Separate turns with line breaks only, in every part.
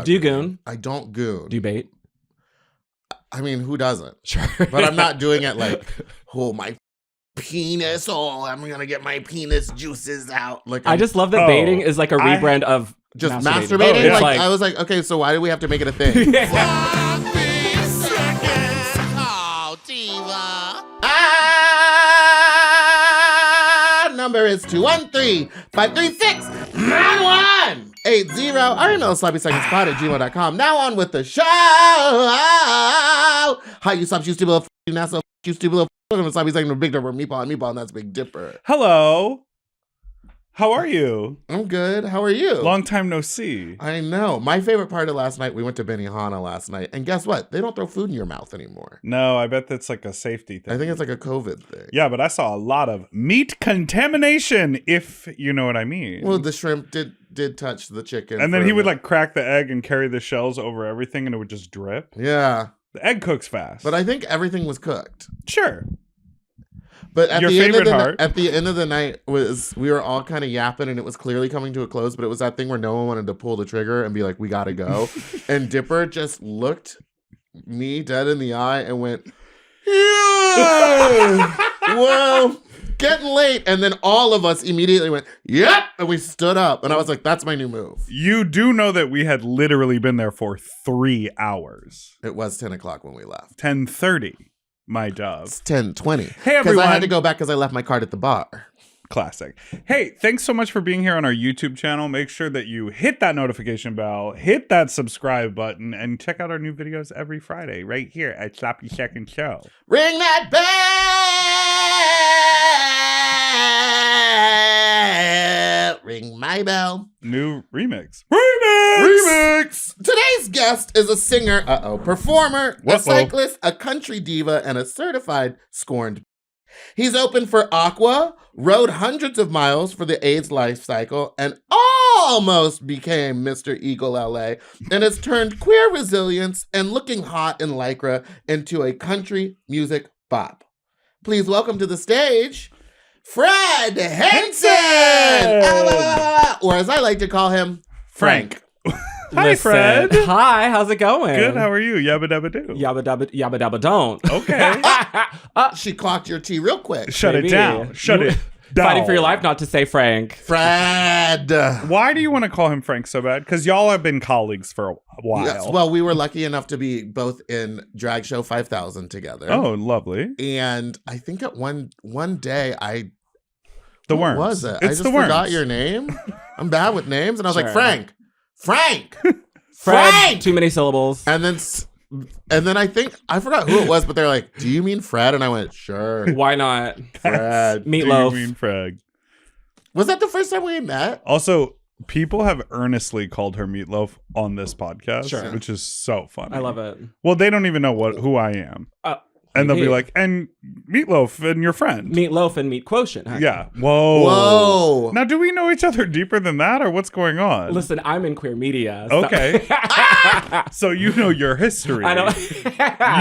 Do you goon?
I don't goon.
Do you bait?
I mean, who doesn't?
Sure.
But I'm not doing it like, oh, my penis. Oh, I'm going to get my penis juices out. Like,
I just love that baiting is like a rebrand of
just
masturbating.
masturbating.
It's
I was like, okay, so why do we have to make it a thing? Number is 213-536-9180. Our email is sloppysecondspot@gmail.com. Now on with the show. Hi, you sloppy, you stupid little you NASA, you stupid little welcome to Sloppy Second with Big Dipper and Meatball, and that's Big Dipper.
Hello. How are you?
I'm good. How are you?
Long time no see.
I know. My favorite part of last night, we went to Benihana last night, and guess what? They don't throw food in your mouth anymore.
No, I bet that's like a safety thing.
I think it's like a COVID thing.
Yeah, but I saw a lot of meat contamination, if you know what I mean.
Well, the shrimp did touch the chicken.
And then he would like crack the egg and carry the shells over everything, and it would just drip.
Yeah.
The egg cooks fast.
But I think everything was cooked.
Sure.
But at
Your
the
favorite part?
At the end of the night we were all kind of yapping and it was clearly coming to a close, but it was that thing where no one wanted to pull the trigger and be like, we gotta go. And Dipper just looked me dead in the eye and went, yeah! Well, getting late. And then all of us immediately went, yep! And we stood up. And I was like, that's my new move.
You do know that we had literally been there for 3 hours.
It was 10 o'clock when we left.
10:30. My dove.
It's 10:20.
Hey, everyone.
Because I had to go back because I left my card at the bar.
Classic. Hey, thanks so much for being here on our YouTube channel. Make sure that you hit that notification bell, hit that subscribe button, and check out our new videos every Friday right here at Sloppy Second Show.
Ring that bell! Ring my bell.
New remix.
Remix! Today's guest is a singer, performer, a
Uh-oh.
cyclist, a country diva, and a certified scorned. He's opened for Aqua, rode hundreds of miles for the AIDS LifeCycle, and almost became Mr. Eagle LA, and has turned queer resilience and looking hot in Lycra into a country music bop. Please welcome to the stage, Fred Henson! Or as I like to call him, Frank.
Hi,
Listen.
Fred.
Hi, how's it going?
Good, how are you? Yabba dabba doo.
Yabba dabba don't.
Okay.
She clocked your tea real quick.
Shut it
Baby.
down. Shut it down.
Fighting for your life not to say Frank.
Fred.
Why do you want to call him Frank so bad? Because y'all have been colleagues for a while.
Yes, well, we were lucky enough to be both in Drag Show 5000 together.
Oh, lovely.
And I think at one day
The
what
worms.
was it?
It's
I just
the worms.
forgot your name. I'm bad with names. And I was like,
Sure.
Frank.
Fred,
Frank!
too many syllables.
And then I think, I forgot who it was, but they're like, do you mean Fred? And I went, sure.
Why not?
Fred.
Meatloaf.
Do you mean Fred?
Was that the first time we met?
Also, people have earnestly called her Meatloaf on this podcast,
Sure.
which is so funny.
I love it.
Well, they don't even know who I am. And they'll be like, and Meatloaf and your friend.
Meatloaf and meat quotient. Huh?
Yeah. Whoa.
Whoa.
Now, do we know each other deeper than that, or what's going on?
Listen, I'm in queer media. So.
Okay. So you know your history.
I know.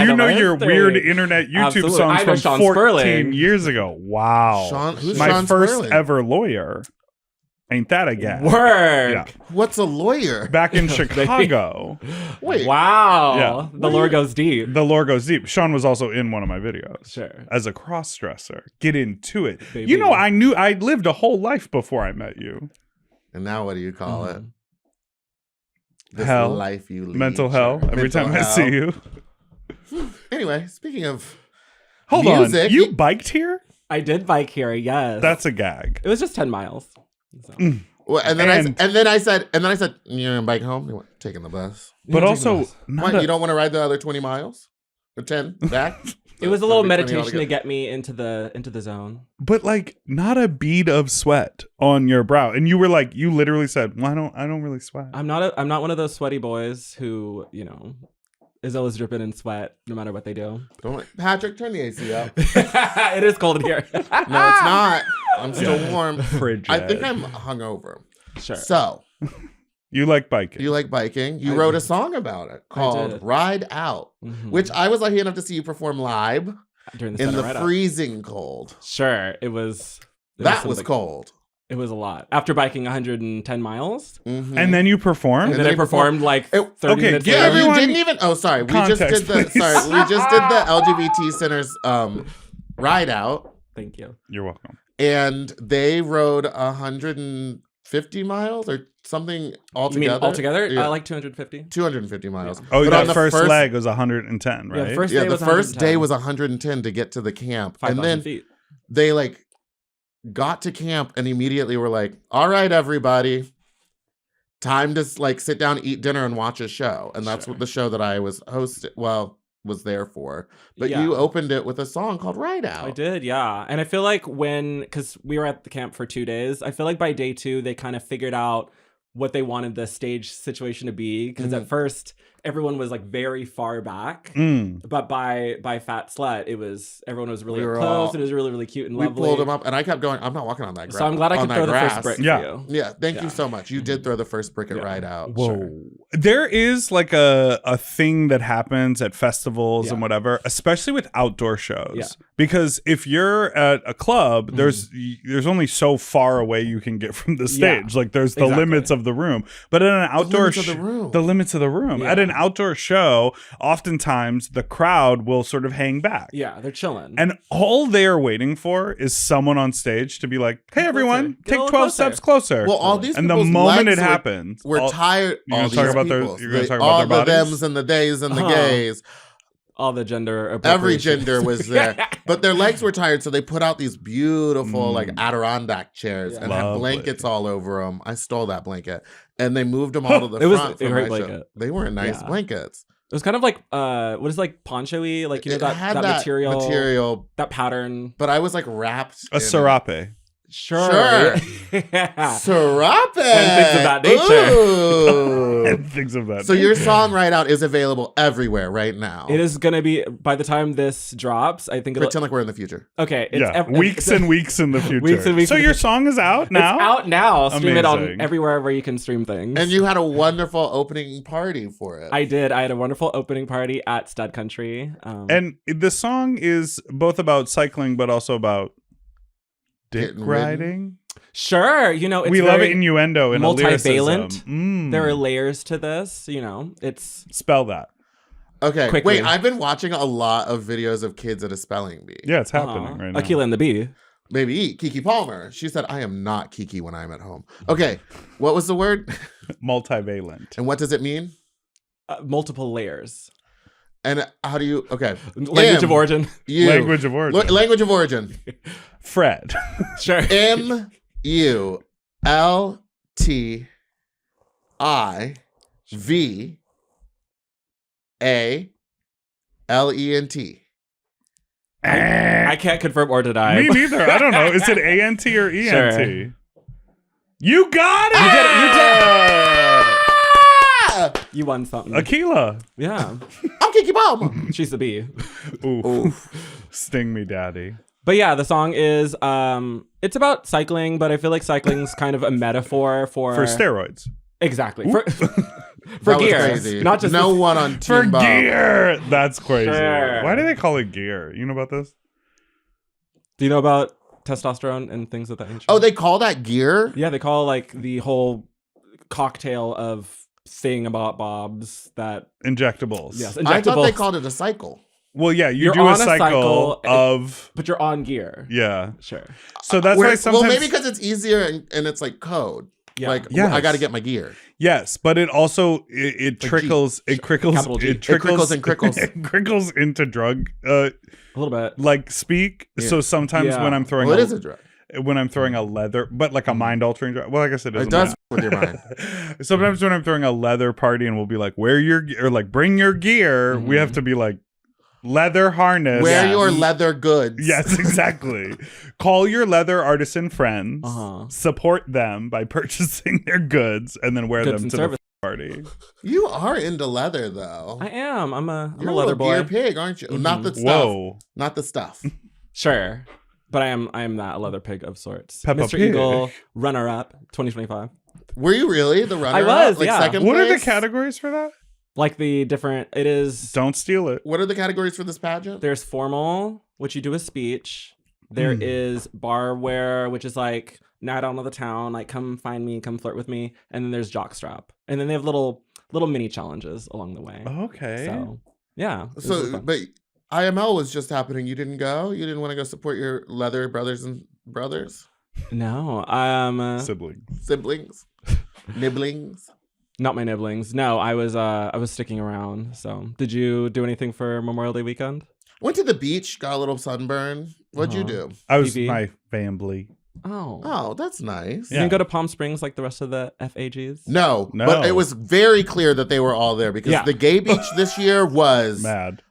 You know
my
your
history.
weird internet YouTube
Absolutely.
songs
I know
from
Sean
14
Sperling.
years ago. Wow.
Who's
My
Sean
first
Sperling?
ever lawyer. Ain't that a gag?
Work.
Yeah.
What's a lawyer?
Back in Chicago.
Wait.
Wow.
Yeah.
The lore goes deep.
The lore goes deep. Sean was also in one of my videos.
Sure.
As a cross-dresser. Get into it.
Baby.
You know, I lived a whole life before I met you.
And now what do you call it? This
Hell.
life you lead.
Mental hell.
Sure.
Every
Mental
time I
hell.
see you.
Anyway, speaking of
Hold
music,
on. You biked here?
I did bike here, yes.
That's a gag.
It was just 10 miles. So.
well, and then I said, you're gonna bike home. You want taking the bus?
But
Yeah,
also,
take
not
What,
a-
you don't want to ride the other 20 miles or 10 back?
It was a little
That'd be 20
meditation to
altogether.
get me into the zone.
but like not a bead of sweat on your brow. And you were like, you literally said, well, I don't really sweat.
I'm not one of those sweaty boys who, is always dripping in sweat no matter what they do.
Patrick, turn the AC up.
It is cold in here.
No, it's not. I'm still warm.
Frigid.
I think I'm hungover.
Sure.
So,
You like biking.
you like biking? You
I
wrote
do.
a song about it
did.
called Ride Out,
Mhm.
which I was lucky enough to see you perform live
During
in
Center
the
Ride Out.
freezing cold.
Sure. It was
That
some
was
of the-
cold.
It was a lot. After biking 110 miles.
Mhm.
And then you performed?
And then I performed like 30 minutes
give
Yeah,
later.
you
everyone
didn't even. Oh, sorry. We just
context,
did the.
please.
Sorry, we just did the LGBT Center's ride out,
Thank you.
You're welcome.
and they rode 150 miles or something altogether.
You mean altogether?
Yeah.
I like 250.
250 miles.
Oh,
But
that
on the
first leg was 110, right?
Yeah, the first
Yeah,
day
the
was
first day
110.
was 110 to get to the camp,
5,000
and then
feet.
they like got to camp and immediately were like, "All right, everybody, time to like sit down, eat dinner, and watch a show." And that's what the show that I was was there for. But
Yeah.
you opened it with a song called "Ride Out."
I did, yeah. And I feel like because we were at the camp for 2 days, I feel like by day 2, they kind of figured out what they wanted the stage situation to be. Because
Mm-hmm.
at first, everyone was like very far back.
Mm.
But by Fat Slut, everyone was really
We were
close.
all-
And it was really, really cute and
We
lovely.
pulled him up, and I kept going. I'm not walking on that grass.
So I'm glad I could throw the first brick
Yeah.
for you.
Yeah, thank
Yeah.
you so much. You did throw the first brick at
Yeah.
Ride Out.
Whoa.
Sure.
There is like a thing that happens at festivals and
Yeah.
whatever, especially with outdoor shows.
Yeah.
Because if you're at a club,
Mm-hmm.
there's only so far away you can get from the
Yeah.
stage. Like there's the
Exactly.
limits of the room. But at an outdoor
limits of the room.
the limits of the room.
Yeah.
At an outdoor show, oftentimes the crowd will sort of hang back.
Yeah, they're chilling.
And all they are waiting for is someone on stage to be like, "Hey,
Closer.
everyone,
Get a
take
little
12
closer."
steps closer."
Well, all these
and the
people's
moment
legs
it happens,
we're
all-
tired.
You're
All
gonna talk
these
about their-
people's-
you're gonna
they-
talk about
all
their
the
bodies?
thems and the days and the
Uh-huh.
gays.
All the gender
Every
appropriation.
gender was there, but their legs were tired, so they put out these beautiful like
Mm.
Adirondack chairs
Yeah.
and had
Lovely.
blankets all over them. I stole that blanket, and they moved them all to the
It was
front.
a
for
great
my show.
blanket.
They were nice
Yeah.
blankets.
It was kind of like what is like poncho-y, like you know
It
that,
had
that material, that pattern.
but I was like wrapped.
a
in it.
serape.
Sure. Yeah.
Serape.
And things of that nature.
Ooh.
And things of that.
So your song "Ride Out" is available everywhere right now.
It is gonna be by the time this drops. I think it'll.
Pretend like we're in the future.
Okay. It's
yeah, weeks and weeks in the future.
Weeks and weeks
so
in the
your
future.
song is out now?
It's out now. Stream it on
Amazing.
everywhere where you can stream things.
And you had a wonderful opening party for it.
I did. I had a wonderful opening party at Stud Country.
And the song is both about cycling, but also about dick
Getting ridden.
riding.
Sure, you know, it's
We love
very
innuendo and
multivalent.
Mm.
There are layers to this. You know, it's
Spell that.
Okay,
Quickly.
wait, I've been watching a lot of videos of kids at a spelling bee.
Yeah, it's happening right now.
Aquila and the Bee.
Baby, Kiki Palmer. She said, I am not Kiki when I'm at home. Okay, what was the word?
Multivalent.
And what does it mean?
Multiple layers.
And how do you, okay.
Language of origin.
You.
Language of origin.
Language of origin.
Fred.
Sure.
MULTIVALENT.
I can't confirm or deny.
Me neither. I don't know. Is it ANT or ENT?
Sure.
You got it!
You did it. You did
Ah!
You won something.
Aquila.
Yeah.
I'm Kiki Palmer.
She's the bee.
Ooh. Sting me, daddy.
But yeah, the song is it's about cycling, but I feel like cycling's kind of a metaphor for
steroids.
Exactly. For
That was
gear.
crazy.
Not just
no one on
For
Team Bob.
gear. That's crazy.
Sure.
Why do they call it gear? You know about this?
Do you know about testosterone and things of that nature?
Oh, they call that gear?
Yeah, they call like the whole cocktail of thing about bobs that
Injectables.
yes,
I thought they
injectables,
called it a cycle.
Well, yeah, you
You're
do
on
a
a
cycle
cycle
of
but you're on gear.
yeah.
Sure.
So that's why sometimes
Well, maybe because it's easier and it's like code.
Yeah.
Like,
Yes.
I got to get my gear.
yes, but it also it
Like
trickles it crickles
Capital G.
it trickles
It crickles
it crickles into drug
A little bit.
like speak.
Yeah.
So sometimes
Yeah.
when I'm throwing
Well, it is a drug.
when I'm throwing a leather, but like a mind altering drug. Well, I guess it doesn't.
It does
matter.
with your mind.
Sometimes when I'm throwing a leather party and we'll be like, "Wear your gear," or like, "Bring your gear," we have to be like, "Leather harness."
Wear
Yes.
your leather goods.
Yes, exactly. Call your leather artisan friends.
Uh-huh.
Support them by purchasing their goods, and then wear
Goods
them
and
to
service.
the party.
You are into leather, though.
I am. I'm a
You're
leather
a
boy.
gear pig, aren't you? Not the stuff.
Whoa.
Not the stuff.
Sure. But I am that a leather pig of sorts.
Peppa
Mr.
Pig.
Eagle, runner up, 2025.
Were you really the runner?
I was,
like
yeah.
second
What are the
place?
categories for that?
Like the different it is
Don't steal it.
What are the categories for this pageant?
there's formal, which you do a speech. There is bar wear, which is like night out of the town, like come find me, come flirt with me. And then there's jockstrap, and then they have little mini challenges along the way.
Okay.
So yeah. it was
So,
really fun.
but IML was just happening. You didn't go? You didn't want to go support your leather brothers and brothers?
No,
Siblings.
Nibblings?
not my nibblings. No, I was sticking around. So did you do anything for Memorial Day weekend?
Went to the beach, got a little sunburn. What'd you do?
I was
PV?
my family.
Oh.
Oh, that's nice.
You didn't go to Palm Springs like the rest of the FAGs?
No,
No.
but it was very clear that they were all there because
Yeah.
the gay beach this year was
Mad.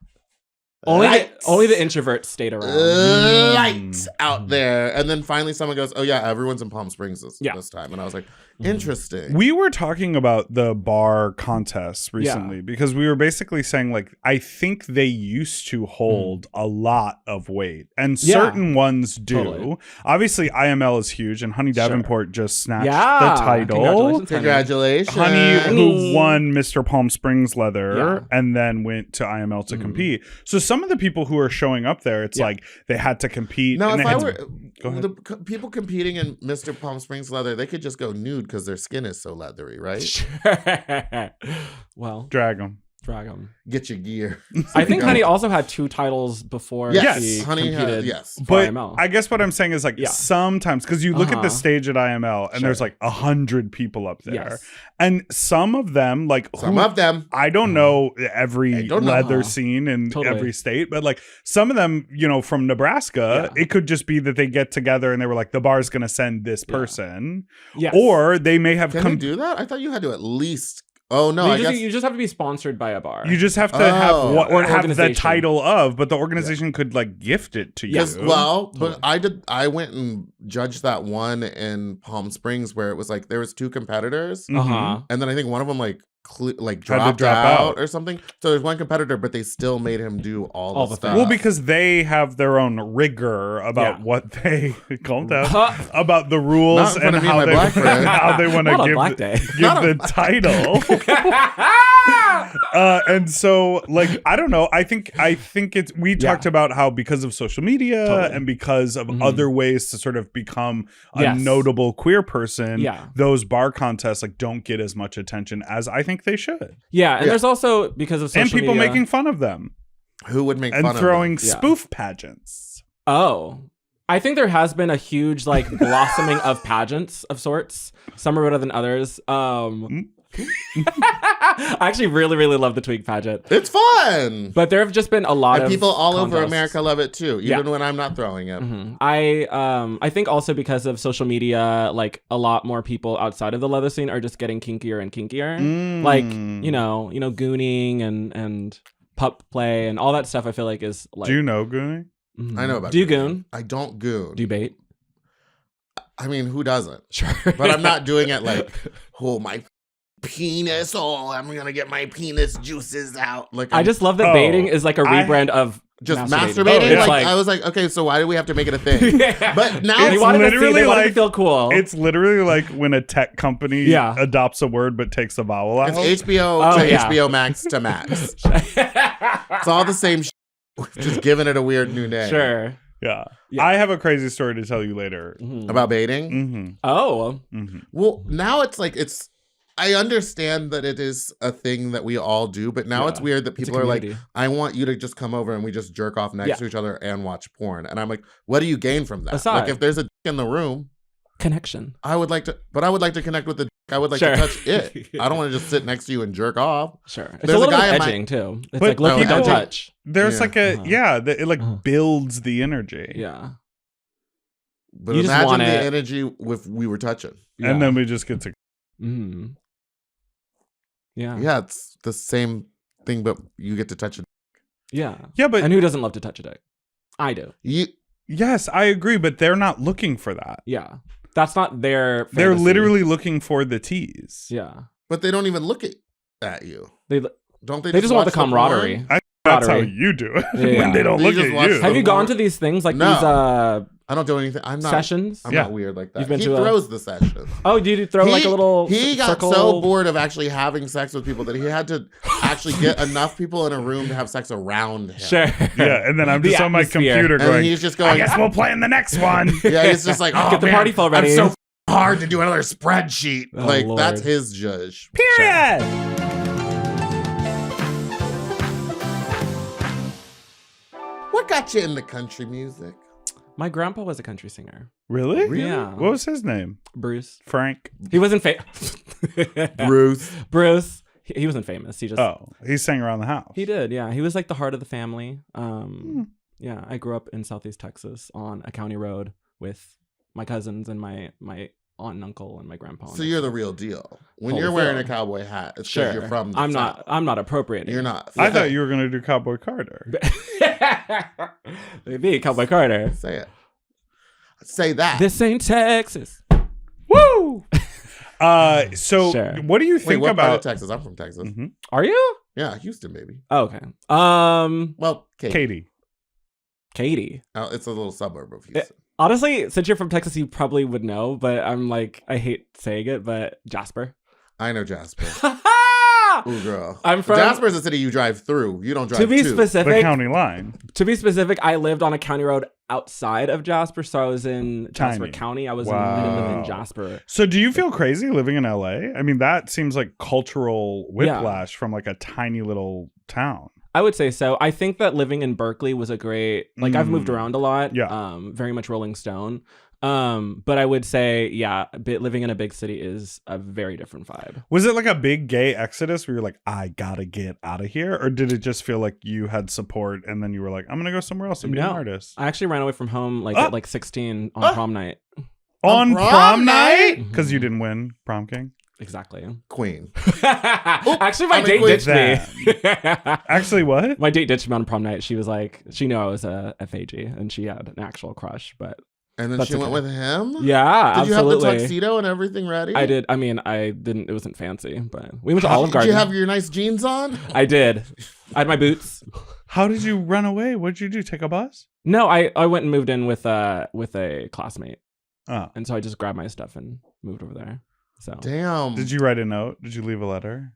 Only
lights.
the introverts stayed around.
Lights out there. And then finally someone goes, oh yeah, everyone's in Palm Springs this time. And I was like, interesting.
We were talking about the bar contests recently because we were basically saying, like, I think they used to hold a lot of weight, and certain ones do.
Totally.
Obviously, IML is huge, and Honey Davenport just snatched the title.
Congratulations,
Congratulations.
Honey,
Honey.
who won Mr. Palm Springs Leather
Yeah.
and then went to IML to compete. So some of the people who are showing up there, it's like they had to compete.
No,
and
if
they
I
had
were
Go ahead.
the people competing in Mr. Palm Springs leather, they could just go nude because their skin is so leathery, right?
Sure. Well,
drag them.
drag 'em.
Get your gear.
I think Honey also had 2 titles before
Yes,
she
Honey had-
competed
yes.
for
But
IML.
I guess what I'm saying is, like, sometimes, because you look at the stage at IML and there's like 100 people up there.
Yes.
And some of them, like,
Some of them.
I don't know every
don't know.
leather scene in
Totally.
every state, but like some of them, you know, from Nebraska, it could just be that they get together and they were like, the bar's going to send this person.
Yes.
Or they may have
Can you do that? I thought you had to at least. Oh no, I guess
you just have to be sponsored by a bar.
you just have to
Oh.
have
Or an
have the
organization.
title of, but the organization could like gift it to you.
Because but I went and judged that one in Palm Springs where it was like there was 2 competitors,
Uh-huh.
and then I think one of them like
to
dropped
drop
out
out.
or something. So there's one competitor, but they still made him do all the
the
stuff.
things.
Well, because they have their own rigor about what they calm down about the rules
Not in front
and
of me,
how
my
they,
black friend.
how they want
Not on
to
Black Day.
give the title. And so, like, I don't know. I think it's. We talked about how because of social media and because of other ways to sort of become a notable queer person, those bar contests like don't get as much attention as I think they should.
Yeah, and there's also because of social
And people
media,
making fun of them
Who would make
and
fun
throwing
of them?
spoof pageants.
Oh, I think there has been a huge like blossoming of pageants of sorts. Some are better than others. I actually really, really love the Twig pageant,
It's fun.
but there have just been a lot
And
of
people all over
contests.
America love it too, even when I'm not throwing it.
I think also because of social media, like a lot more people outside of the leather scene are just getting kinkier and kinkier. Like you know, gooning and pup play and all that stuff. I feel like is like.
Do you know Gooning?
I know about
Do you
gooning.
goon?
I don't goon.
Do you bait?
I mean, who doesn't?
Sure,
But I'm not doing it like, oh, my penis. Oh, I'm going to get my penis juices out. Like
I just love that baiting is like a rebrand of
just
masturbating.
masturbating.
Oh,
Like, I was like, okay, so why do we have to make it a thing? But now
They wanted to see,
literally
they wanted to
like-
feel cool.
It's literally like when a tech company adopts a word but takes a vowel out.
it's HBO
Oh,
to
yeah.
HBO Max to Max. It's all the same just giving it a weird new name.
Sure.
Yeah.
Yeah.
I have a crazy story to tell you later.
About baiting?
Mm-hmm.
Oh.
Mm-hmm.
Well, now it's like I understand that it is a thing that we all do, but now it's weird that
It's a
people are like,
community.
I want you to just come over and we just jerk off next to each other and watch porn. And I'm like, what do you gain from that?
Aside.
Like if there's a dick in the room,
Connection.
I would like to connect with the dick. I would like
Sure.
to touch it. I don't want to just sit next to you and jerk off.
Sure. It's
There's
a
a
little
guy
bit
in my-
edging too. It's
But
like look, you don't
edging.
touch.
There's
Yeah.
like it like builds the energy.
Yeah.
But
You just
imagine
want
the
it.
energy if we were touching.
And then we just get to
Yeah.
Yeah, it's the same thing, but you get to touch it.
Yeah.
Yeah, but
And who doesn't love to touch a dick? I do.
yes, I agree, but they're not looking for that.
Yeah. That's not their
They're
fantasy.
literally looking for the tease.
Yeah.
But they don't even look at you.
They
Don't they?
they just want the
watch porn?
camaraderie.
That's how
Camaraderie.
you do it
Yeah.
when they don't
They
look
just
at
watch
you.
Have you
the
gone
porn?
to these things like
No. I don't do anything. I'm not
sessions.
I'm not weird like that.
You've been
He
to
throws the session.
Oh, did you throw like a little?
He got
circle?
so bored of actually having sex with people that he had to actually get enough people in a room to have sex around him.
Sure.
Yeah, and then I'm just on my computer going.
And he's just going.
I guess we'll play in the next one.
Yeah, he's just like, oh,
get the party full ready.
I'm so hard to do another spreadsheet.
Oh,
like
Lord.
that's his judge.
Period.
What got you into country music?
My grandpa was a country singer.
Really?
Yeah.
What was his name?
Bruce.
Frank.
He wasn't famous. Bruce. He wasn't famous. He just.
Oh, he sang around the house.
He did. Yeah. He was like the heart of the family. Yeah. I grew up in Southeast Texas on a county road with my cousins and my aunt and uncle and my grandpa.
So you're the real deal. When
Holy
you're wearing
deal.
a cowboy hat, it's
Sure.
because you're from the
I'm
South.
not appropriating.
You're not.
I thought you were going to do Cowboy Carter.
Maybe Cowboy Carter.
Say it. Say that.
This ain't Texas.
Woo! So
Sure.
what do you
Wait,
think
what part of
about
Texas? I'm from Texas.
Mhm.
Are you?
Yeah, Houston, baby.
Oh, okay.
Well,
Katie?
Katie.
It's a little suburb of Houston.
Honestly, since you're from Texas, you probably would know, but I'm like, I hate saying it, but Jasper.
I know Jasper. Ooh, girl.
I'm from
Jasper is a city you drive through. You don't drive
to be
to.
specific.
The county line.
To be specific, I lived on a county road outside of Jasper, so I was in Jasper
Tiny.
County. I was
Wow.
in Jasper.
So do you feel crazy living in LA? I mean, that seems like cultural whiplash from like a tiny little town.
I would say so. I think that living in Berkeley was a great, like I've moved around a lot.
Yeah.
Very much Rolling Stone. But I would say, yeah, living in a big city is a very different vibe.
Was it like a big gay exodus where you're like, I gotta get out of here? Or did it just feel like you had support and then you were like, I'm gonna go somewhere else and be an artist?
I actually ran away from home at like 16 on prom night.
On prom night?
Mhm.
Because you didn't win prom king?
Exactly.
Queen.
Actually, my date
quit
ditched me.
Actually, what?
My date ditched me on prom night. She was like, she knew I was a FAG and she had an actual crush, but
And then
That's
she went
okay.
with him?
yeah,
Did you
absolutely.
have the tuxedo and everything ready?
I did. I mean, I didn't. It wasn't fancy, but we went to Olive
Did
Garden.
you have your nice jeans on?
I did. I had my boots.
How did you run away? What did you do? Take a bus?
No, I went and moved in with a classmate,
Oh.
and so I just grabbed my stuff and moved over there. So
Damn.
Did you write a note? Did you leave a letter?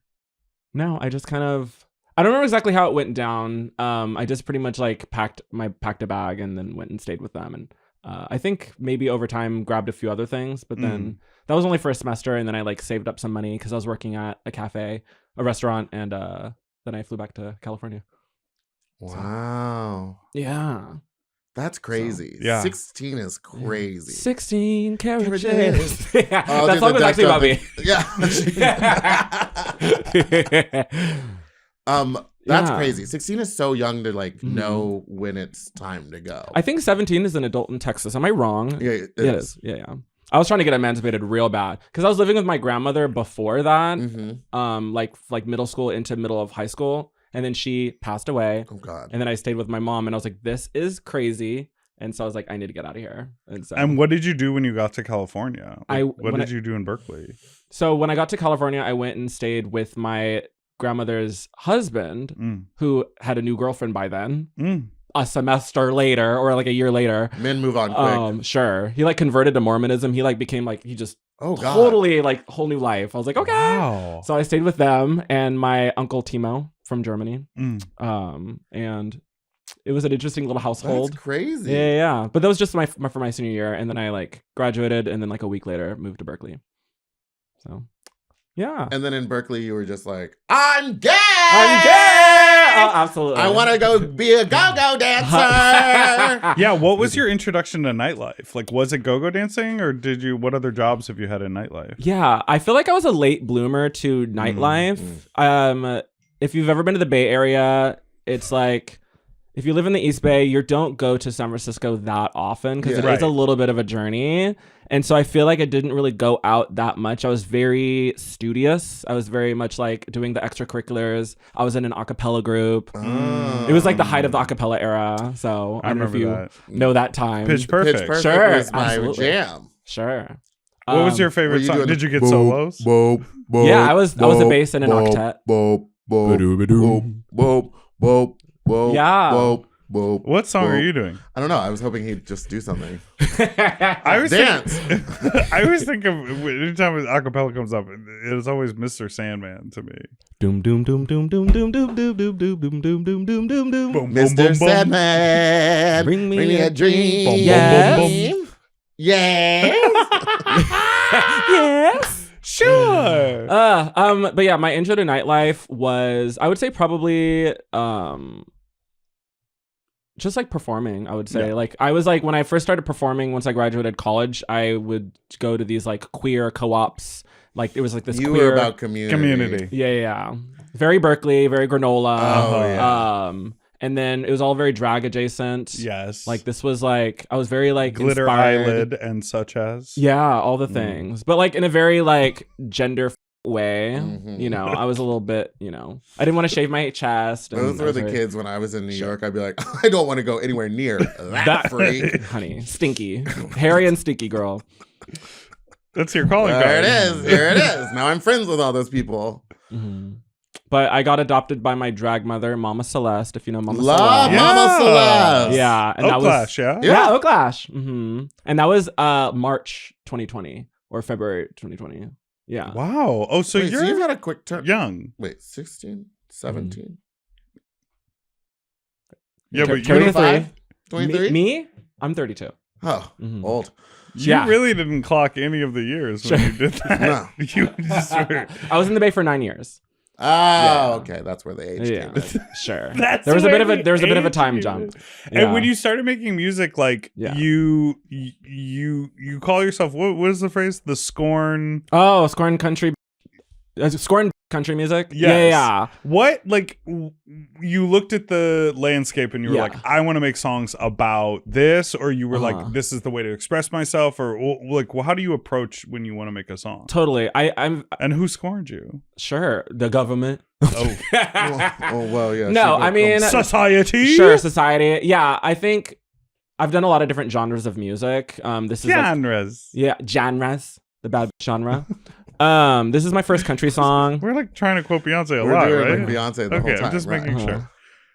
no, I just kind of. I don't remember exactly how it went down. I just pretty much like packed a bag and then went and stayed with them, and I think maybe over time grabbed a few other things, but then that was only for a semester, and then I like saved up some money because I was working at a restaurant, and then I flew back to California.
Wow.
Yeah.
That's crazy.
So, yeah.
16 is crazy.
16 carriages.
Carriages.
Yeah,
Oh,
that
dude,
song
the
was actually about me.
Yeah. That's
Yeah.
crazy. 16 is so young to like
Mhm.
know when it's time to go.
I think 17 is an adult in Texas. Am I wrong?
Yeah,
it is. Yeah. I was trying to get emancipated real bad because I was living with my grandmother before that,
Mm-hmm.
like middle school into middle of high school, and then she passed away,
Oh God.
and then I stayed with my mom, and I was like, this is crazy, and so I was like, I need to get out of here, and so.
And what did you do when you got to California? What
when
did you do in Berkeley?
So when I got to California, I went and stayed with my grandmother's husband, who had a new girlfriend by then. A semester later, or like a year later.
Men move on quick.
Sure. He like converted to Mormonism. He like became like, he just
Oh God.
totally like whole new life. I was like, okay.
Wow.
So I stayed with them and my uncle Timo from Germany.
Mm.
And it was an interesting little household.
That's crazy.
Yeah. But that was just for my senior year. And then I like graduated, and then like a week later moved to Berkeley. So yeah.
And then in Berkeley, you were just like, I'm gay.
I'm gay. Oh, absolutely.
I want to go be a go-go dancer.
Yeah, what was your introduction to nightlife? Like, was it go-go dancing, or what other jobs have you had in nightlife?
Yeah, I feel like I was a late bloomer to nightlife. If you've ever been to the Bay Area, it's like, if you live in the East Bay, you don't go to San Francisco that often because it is a little bit of a journey. And so I feel like I didn't really go out that much. I was very studious. I was very much like doing the extracurriculars. I was in an a cappella group. It was like the height of the a cappella era. So I don't know if you know that time.
Pitch Perfect.
Pitch Perfect
Sure,
was my
absolutely.
jam.
Sure.
What was your favorite song? Did you get solos?
Yeah, I was a bass in an octet.
Yeah. boop.
What song
boop.
are you doing?
I don't know. I was hoping he'd just do something.
I always
Dance.
I always think of anytime an acapella comes up, it is always Mr. Sandman to me.
Doom doom doom doom doom doom doom doom doom doom doom doom doom doom doom doom.
Boom,
Mr.
boom, boom,
Sandman,
Bring me
a dream.
Boom, boom,
Yes.
boom, boom.
Yes.
Yes.
Sure.
But yeah, my intro to nightlife was, I would say, probably just like performing. I would say, like, I was like, when I first started performing, once I graduated college, I would go to these like queer co-ops. Like it was like this
You
queer
were about community.
Yeah. Very Berkeley, very granola.
Oh, yeah.
And then it was all very drag adjacent.
Yes.
Like this was like, I was very like
Glitter
inspired.
eyelid and such as.
Yeah, all the things. But like in a very like gender way, you know, I was a little bit, you know, I didn't want to shave my chest.
Those were the kids when I was in New York. I'd be like, I don't want to go anywhere near that freak.
Honey, stinky. Hairy and stinky girl.
That's your calling card.
There it is. Here it is. Now I'm friends with all those people.
Mm-hmm. But I got adopted by my drag mother, Mama Celeste, if you know Mama
Love
Celeste.
Mama Celeste.
Yeah. And that
Oaklash,
was,
yeah?
Yeah, Oaklash. Mm-hmm. And that was March 2020 or February 2020. Yeah.
Wow. Oh, so
Wait,
you're
you've had a quick turn.
young.
Wait, 16, 17?
Yeah, but
Carry
you
the three.
23?
Me? I'm 32.
Oh, old.
Yeah.
really didn't clock any of the years when you did that.
No.
You just were...
I was in the Bay for 9 years.
Oh, okay. That's where the age came in.
Sure.
That's
there was a bit
where
of a there was a bit of a
the
time
age
jump.
And when you started making music, like
Yeah.
you call yourself what is the phrase? The scorn.
Oh, scorned country country music?
Yes.
Yeah.
What, like, you looked at the landscape and you were
Yeah.
like, I want to make songs about this, or you were
Uh-huh.
like, this is the way to express myself, or like, well, how do you approach when you want to make a song?
Totally. I'm
And who scorned you?
sure the government.
Oh,
well, yeah.
No, I mean
society.
Sure, society. Yeah, I think I've done a lot of different genres of music. This is
Genres.
genres, the bad genre. This is my first country song.
We're like trying to quote Beyonce a
We're
lot,
doing
right?
like Beyonce the
Okay,
whole time.
I'm just
right.
making sure.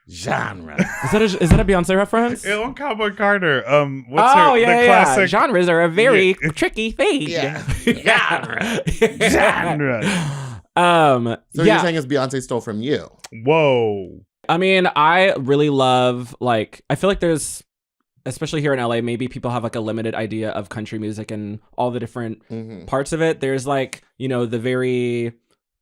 Genre.
Is that a Beyonce reference?
Yeah, on Cowboy Carter. What's her, the classic
Genres are a very tricky thing.
Yeah.
genre?
So you're saying it's Beyonce stole from you?
Whoa.
I mean, I really love, like, I feel like there's, especially here in LA, maybe people have like a limited idea of country music and all the different parts of it. There's like, you know, the very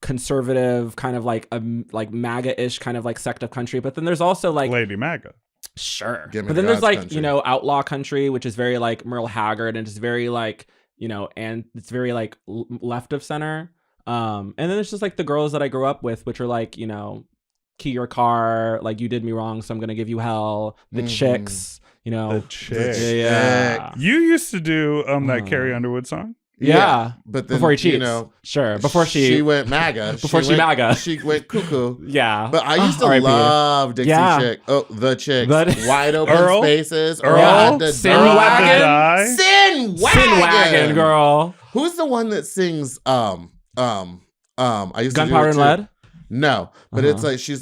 conservative kind of like MAGA-ish kind of like sect of country, but then there's also like
Lady Maga.
Sure.
Give me
But then there's
God's
like,
country.
you know, outlaw country, which is very like Merle Haggard, and it's very like, you know, and it's very like left of center. And then there's just like the girls that I grew up with, which are like, you know, key your car, like you did me wrong, so I'm gonna give you hell. The chicks, you know.
The chick.
Yeah.
You used to do that Carrie Underwood song?
Yeah.
But then,
before he cheats.
you know,
sure. Before she
went MAGA.
Before she MAGA.
She went cuckoo.
Yeah.
But I used to
R.I.P.
love Dixie
Yeah.
Chick. Oh, the chicks.
The-
Wide open
Earl?
spaces.
Earl?
Had to
Sin
die.
Wagon?
Sin Wagon.
Sin Wagon, girl.
Who's the one that sings I used to do
Gunpowder
it
and
too.
Lead?
No, but it's like she's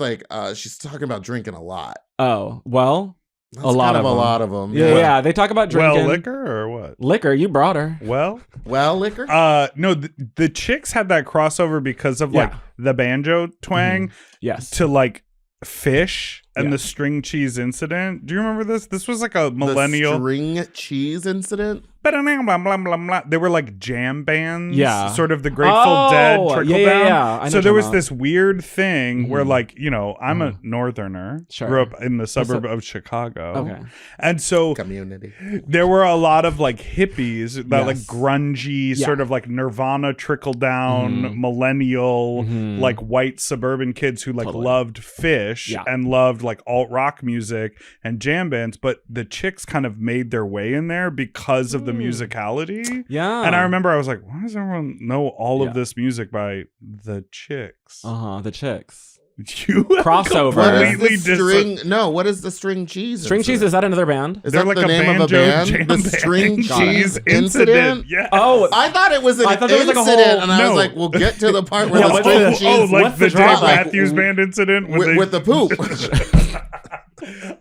talking about drinking a lot.
Oh, well,
That's
a lot
kind
of
a
them.
lot of them.
Yeah. They talk about drinking.
Well, liquor or what?
Liquor, you brought her.
Well,
liquor.
no, the chicks had that crossover because of like the banjo twang
Yes.
to like Fish and the string cheese incident. Do you remember this? This was like a millennial
The string cheese incident.
They were like jam bands,
Yeah.
sort of the Grateful Dead trickle down.
Yeah. I know
So there
what
was
you're
this weird thing where, like, you know, I'm a northerner,
Sure.
grew up in the suburb of Chicago.
Okay.
And so
Community.
there were a lot of like hippies, that like
Yes.
grungy, sort of like Nirvana trickle down, millennial, like white suburban kids who like loved Fish and loved like alt rock music and jam bands, but the chicks kind of made their way in there because of the musicality.
Yeah.
And I remember I was like, why does everyone know all of this music by the chicks?
The chicks.
You
Crossover.
completely
What is the string cheese?
String cheese, is that another band?
Is
They're
that
like
the
a
name of a
banjo
band?
jam
The
band.
string
Got
cheese
it.
incident?
Yeah.
Oh,
I thought it was an
I thought there was like a
incident,
whole-
and I
No.
was like, "We'll get to the part where
Yeah,
the
what's
string
the-
cheese
like
what's
the
the drama?
Dave Matthews Band incident
with the poop."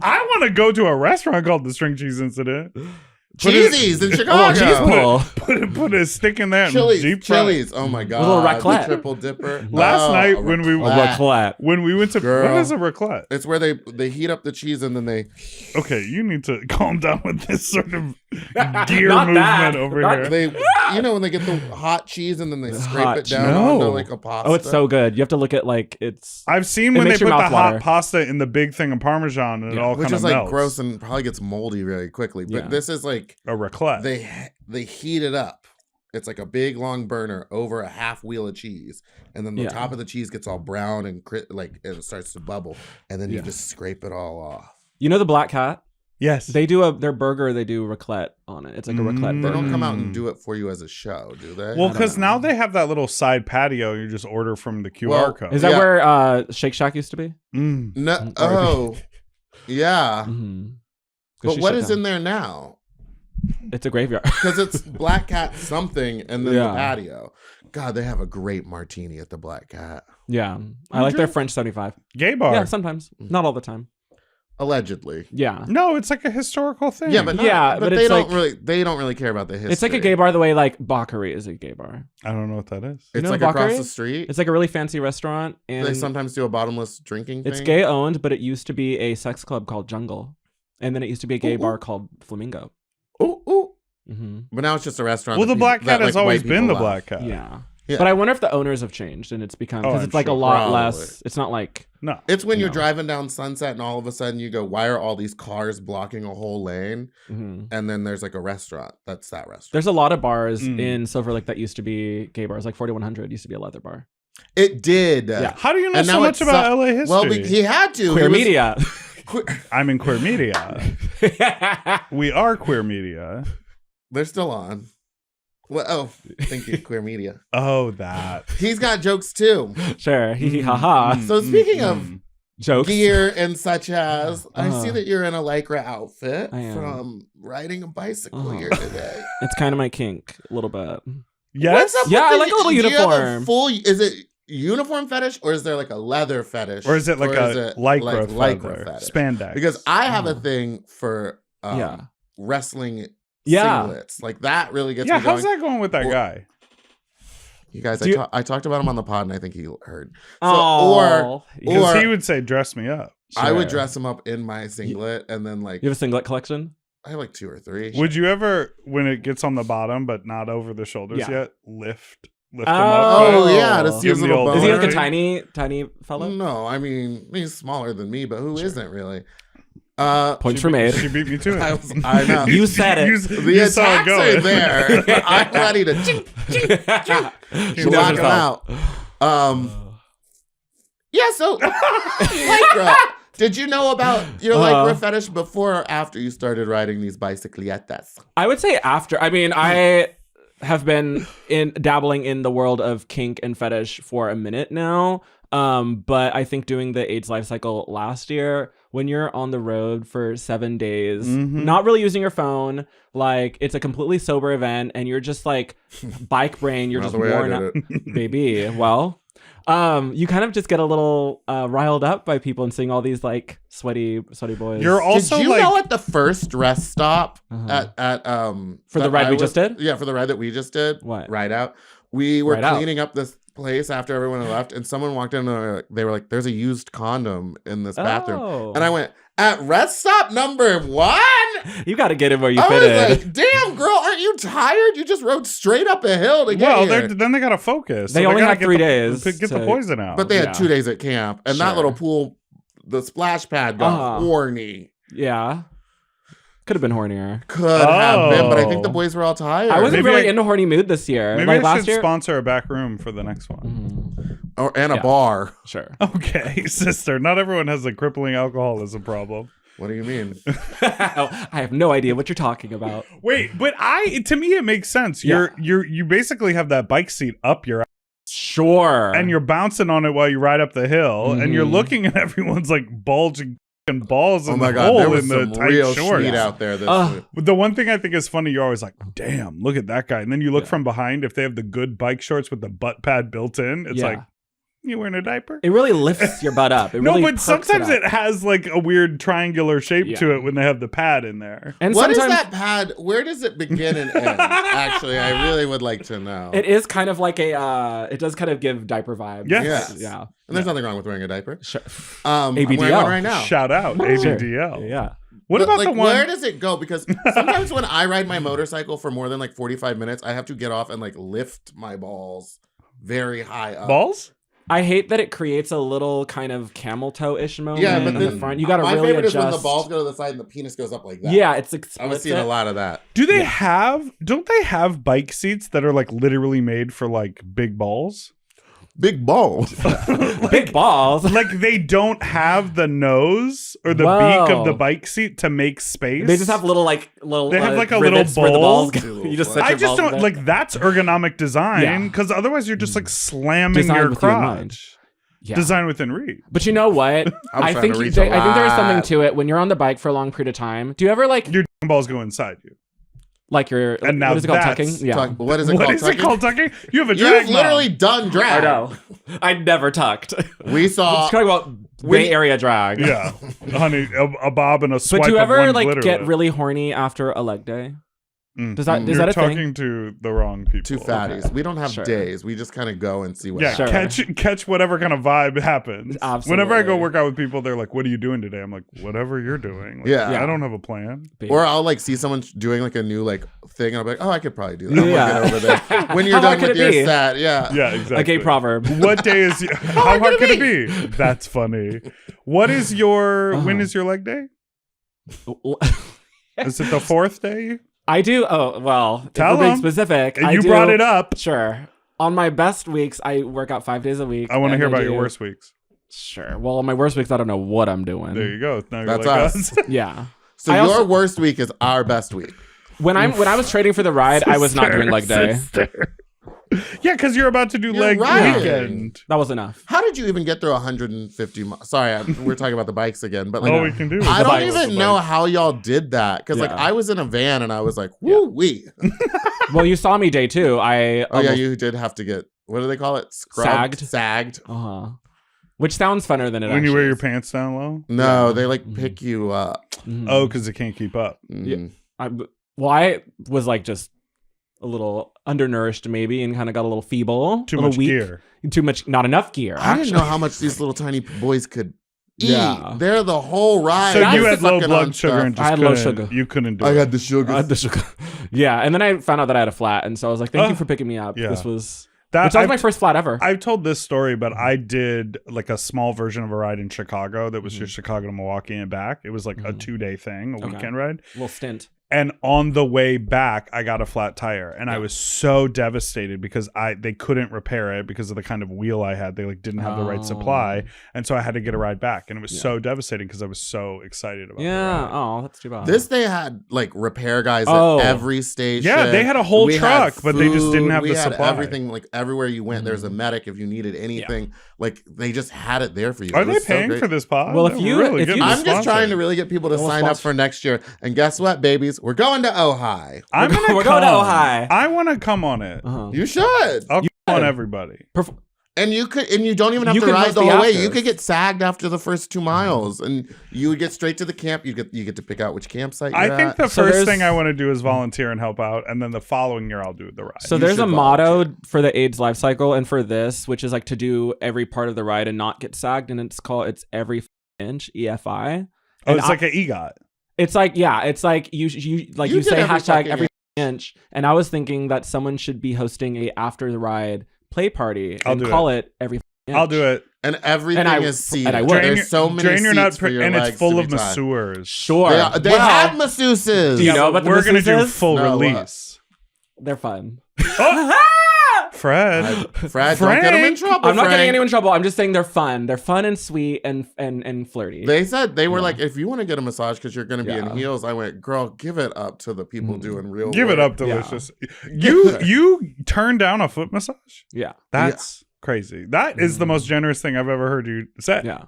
I want to go to a restaurant called the String Cheese Incident.
Cheesies in Chicago.
Put a stick in there.
Chili's. Oh my god.
A little raclette.
Triple dipper.
Last night when we went to
Girl.
what is a raclette?
It's where they heat up the cheese and then they.
Okay, you need to calm down with this sort of gear movement over here.
They, when they get the hot cheese and then they scrape it down onto like a pasta.
Oh, it's so good. You have to look at like it's.
I've seen when they put the hot pasta in the big thing of Parmesan and it all kind of melts.
Which is like gross and probably gets moldy really quickly. But this is like
a raclette.
They heat it up. It's like a big long burner over a half wheel of cheese, and then the top of the cheese gets all brown and it starts to bubble, and then you just scrape it all off.
You know the Black Cat?
Yes.
They do their burger. They do raclette on it. It's like a raclette burger.
They don't come out and do it for you as a show, do they?
Well, because now they have that little side patio. You just order from the QR code.
Is that where Shake Shack used to be?
No. Oh, yeah.
Mm-hmm.
But what is in there now?
It's a graveyard.
Because it's Black Cat something and then the patio. God, they have a great martini at the Black Cat.
Yeah. I like their French 75.
Gay bar.
Yeah, sometimes. Not all the time.
Allegedly.
Yeah.
No, it's like a historical thing.
Yeah, but they don't really care about the history.
It's like a gay bar the way like Baccarie is a gay bar.
I don't know what that is.
It's like across the street.
It's like a really fancy restaurant. And
they sometimes do a bottomless drinking thing.
It's gay owned, but it used to be a sex club called Jungle. And then it used to be a gay bar called Flamingo.
Ooh.
Mm-hmm.
But now it's just a restaurant.
Well, the Black Cat has always been the Black Cat.
Yeah. But I wonder if the owners have changed and it's become, because it's like a lot less. It's not like.
No.
It's when you're driving down Sunset and all of a sudden you go, why are all these cars blocking a whole lane?
Mm-hmm.
And then there's like a restaurant. That's that restaurant.
There's a lot of bars in Silver Lake that used to be gay bars. Like 4100 used to be a leather bar.
It did.
Yeah.
How do you know so much about LA history?
Well, he had to.
Queer media.
I'm in queer media. We are queer media.
They're still on. Well, thank you, queer media.
Oh, that.
He's got jokes too.
Sure. Hee-hee-ha-ha.
So speaking of
jokes,
gear and such as, I see that you're in a Lycra outfit from riding a bicycle here today.
It's kind of my kink, a little bit.
Yes?
I like a little uniform.
Is it uniform fetish or is there like a leather fetish?
Or is it like a Lycra
fetish?
Spandex.
Because I have a thing for wrestling singlets. Like that really gets me going.
How's that going with that guy?
You guys, I talked about him on the pod and I think he heard.
So, or he would say, dress me up.
Sure. I would dress him up in my singlet and then like...
You have a singlet collection?
I have like 2 or 3.
Would you ever, when it gets on the bottom but not over the shoulders yet, lift him up?
Oh, yeah. To see his little boner.
Is he like a tiny fellow?
No, I mean, he's smaller than me, but who isn't really?
Points for made.
She beat me to it.
I know.
You said it.
The attacks are there. I'm ready to lock him out. Yeah, so Lycra, did you know about your Lycra fetish before or after you started riding these bicicletas?
I would say after. I mean, I have been dabbling in the world of kink and fetish for a minute now. But I think doing the AIDS LifeCycle last year, when you're on the road for 7 days, not really using your phone, like it's a completely sober event and you're just like bike brain, you're just worn out, baby. Well, you kind of just get a little riled up by people and seeing all these like sweaty boys.
You're also
Did you know at the first rest stop at
for the ride we just did?
Yeah, for the ride that we just did.
What?
Ride out. We were cleaning up this place after everyone had left and someone walked in and they were like, there's a used condom in this bathroom. And I went, at rest stop number 1?
You got to get it where you fit
in. I was
in.
like, damn girl, aren't you tired? You just rode straight up a hill to get here.
Then they got to focus.
They only had 3 days.
Get the poison out.
But they had 2 days at camp and that little pool, the splash pad got horny.
Yeah. Could have been hornier.
Could have been, but I think the boys were all tired.
I wasn't really in a horny mood this year.
Maybe
like
I
last
should sponsor a back room for the next one.
And a bar.
Sure.
Okay, sister. Not everyone has a crippling alcoholism problem.
What do you mean?
I have no idea what you're talking about.
Wait, but to me it makes sense. You basically have that bike seat up your ass.
Sure.
And you're bouncing on it while you ride up the hill and you're looking at everyone's like bulging balls in the hole in the tight shorts
out there.
The one thing I think is funny, you're always like, damn, look at that guy. And then you look from behind, if they have the good bike shorts with the butt pad built in, it's like, You wearing a diaper?
It really lifts your butt up. It really
but sometimes it has like a weird triangular shape to it when they have the pad in there.
And what is that pad? Where does it begin and end? Actually, I really would like to know.
It is kind of like it does kind of give diaper vibes.
Yes.
Yeah.
And there's nothing wrong with wearing a diaper.
Sure.
ABDL. I'm wearing one right now.
Shout out, ABDL.
Yeah.
What about the one?
Where does it go? Because sometimes when I ride my motorcycle for more than like 45 minutes, I have to get off and like lift my balls very high up.
Balls?
I hate that it creates a little kind of camel toe-ish moment.
Yeah, but
in the front. You got to really
favorite
adjust.
is when the balls go to the side and the penis goes up like that.
Yeah, it's
I was seeing a lot of that.
Don't they have bike seats that are like literally made for like big balls?
Big balls.
Big balls.
Like they don't have the nose or the beak of the bike seat to make space.
They just have little. They have
like a little bowl.
Where the balls go. You just set
I
your
just
balls
don't like that's ergonomic design because otherwise you're just like slamming your crotch.
Yeah.
Design within reach.
But you know what? I think there is something to it when you're on the bike for a long period of time. Do you ever like
your balls go inside you?
Like your
and now
what is it called, tucking? Yeah.
What is it called?
What is it called, tucking? You have a drag.
You've literally done drag.
I know. I never tucked.
We saw.
Let's talk about Bay Area drag.
Yeah, honey, a bob and a swipe.
But do you ever like
glitter
get really horny after a leg day? Is that a thing?
You're talking to the wrong people.
Two fatties. Okay. We don't have days. We just kind of go and see what
happens. Catch whatever kind of vibe happens.
Absolutely.
Whenever I go work out with people, they're like, what are you doing today? I'm like, whatever you're doing. Like, I don't have a plan.
Or I'll like see someone doing like a new like thing and I'll be like, oh, I could probably do that. Yeah. Over there. When you're done with your set. Yeah.
Yeah, exactly.
A gay proverb.
What day is how hard could it be? That's funny. What is your when is your leg day? Is it the 4th day?
I do. Oh, well,
tell
if we're being specific.
You brought it up.
Sure. On my best weeks, I work out 5 days a week.
I want to hear about your worst weeks.
Sure. Well, on my worst weeks, I don't know what I'm doing.
There you go. Now
that's
like
us.
Yeah.
So your worst week is our best week.
When I was trading for the ride, I was not doing leg day.
Yeah, because you're about to do leg weekend.
That was enough.
How did you even get through 150 miles? Sorry, we're talking about the bikes again. But like,
we can do.
I don't even know how y'all did that. Because like I was in a van and I was like, woo-wee.
Well, you saw me day 2.
You did have to get, what do they call it? Scrubbed? Sagged.
Uh-huh. Which sounds funner than it
when
actually
you wear your
is.
pants down low?
No, they like pick you up.
Oh, because they can't keep up.
Yeah. I was like just a little undernourished maybe and kind of got a little feeble.
Too much gear.
Too much, not enough gear.
I didn't know how much these little tiny boys could eat.
Yeah.
They're the whole ride.
So you had low blood sugar and just
I had low sugar.
You couldn't do
it.
I
had the sugar.
Yeah, and then I found out that I had a flat, and so I was like, thank you for picking me up.
Yeah.
Which was my first flat ever.
I've told this story, but I did like a small version of a ride in Chicago that was just Chicago to Milwaukee and back. It was like a 2-day thing, a weekend ride.
A little stint.
And on the way back, I got a flat tire, and I was so devastated because they couldn't repair it because of the kind of wheel I had. They like didn't have the right supply, and so I had to get a ride back, and it was so devastating because I was so excited about it.
Yeah, oh, that's too bad.
They had like repair guys at every station.
Yeah, they had a whole truck, but they just didn't have the supply.
Everything like everywhere you went, there's a medic if you needed anything. Yeah. Like they just had it there for you.
Are they paying for this pod?
Well, if you
I'm just trying to really get people to sign up for next year, and guess what, babies? We're going to Ojai.
We're going to Ojai.
I want to come on it.
You should.
I'll come on everybody.
And you don't even have to ride the whole way. You could get sagged after the first 2 miles, and you would get straight to the camp. You get to pick out which campsite you're
I think
at.
the first thing I want to do is volunteer and help out, and then the following year I'll do the ride.
So there's a motto for the AIDS LifeCycle and for this, which is like to do every part of the ride and not get sagged, and it's every inch, EFI.
Oh, it's like an EGOT.
It's like you say hashtag every inch, and I was thinking that someone should be hosting a after the ride play party and call it every inch.
I'll do it.
And everything is seated.
There's so many seats for your and it's full of masseurs.
Sure.
They have masseuses.
Do you know about the masseuses?
We're going to do full release.
They're fun.
Fred, don't get him in trouble.
I'm not getting anyone in trouble. I'm just saying they're fun. They're fun and sweet and flirty.
They said they were like, if you want to get a massage because you're going to be in heels, I went, girl, give it up to the people doing real.
Give it up, delicious. You turned down a foot massage?
Yeah,
that's crazy. That is the most generous thing I've ever heard you say.
Yeah.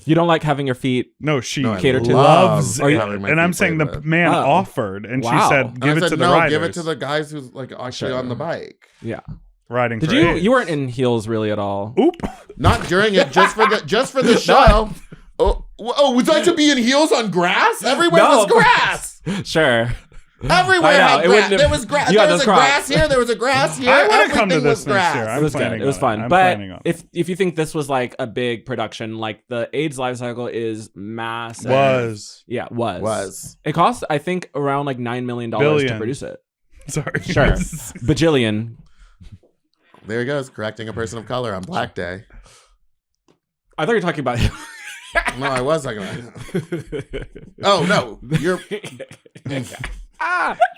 You don't like having your feet catered to?
Loves it. And I'm saying the man offered, and she said, give it to the riders.
Give it to the guys who's like actually on the bike.
Yeah.
riding.
Did
for
you?
AIDS.
You weren't in heels really at all.
Oop.
Not during it, just for the show. Oh, would like to be in heels on grass? Everywhere was grass.
Sure.
Everywhere had grass. There was grass. There was a
Crocs.
grass here. There was a grass here.
I want to come to
Everything
this
was
next
grass.
year.
It was good. It was fun.
I'm
But
planning on
if you think this was like a big production, like the AIDS LifeCycle is massive.
Was.
Yeah, was. It cost, I think, around like $9 million to produce it.
Sorry.
Sure. Bajillion.
There he goes, correcting a person of color on Black Day.
I thought you were talking about him.
No, I was talking about him. Oh, no. You're...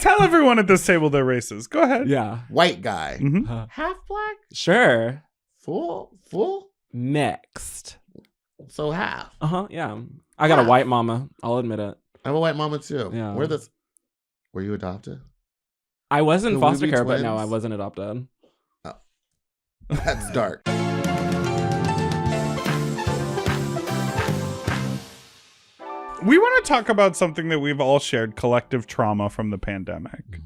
Tell everyone at this table their races. Go ahead.
Yeah.
White guy.
Mm-hmm.
Half black?
Sure.
Full?
Mixed.
So half.
Yeah. I got a white mama. I'll admit it.
I have a white mama too.
Yeah.
Were you adopted?
I was in
Could we
foster
be
care, but
twins?
no, I wasn't adopted.
Oh. That's dark.
We want to talk about something that we've all shared, collective trauma from the pandemic.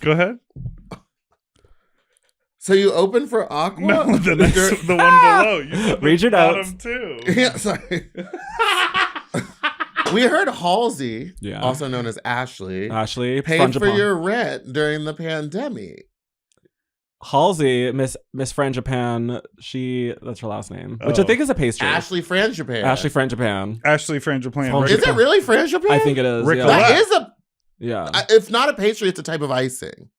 Go ahead.
So you open for Aqua?
No, the one below. You said
Read your
bottom
notes.
too.
Yeah, sorry. We heard Halsey,
Yeah.
also known as Ashley,
Ashley
paid for
Frangipane.
your rent during the pandemic.
Halsey, Miss Frangipane, that's her last name, which I think is a pastry.
Ashley Frangipane.
Ashley Frangipane.
Ashley Frangipane.
Frangipane.
Is it really Frangipane?
I think it is.
Rick
Yeah.
Colette.
That is a...
Yeah.
If not a pastry, it's a type of icing.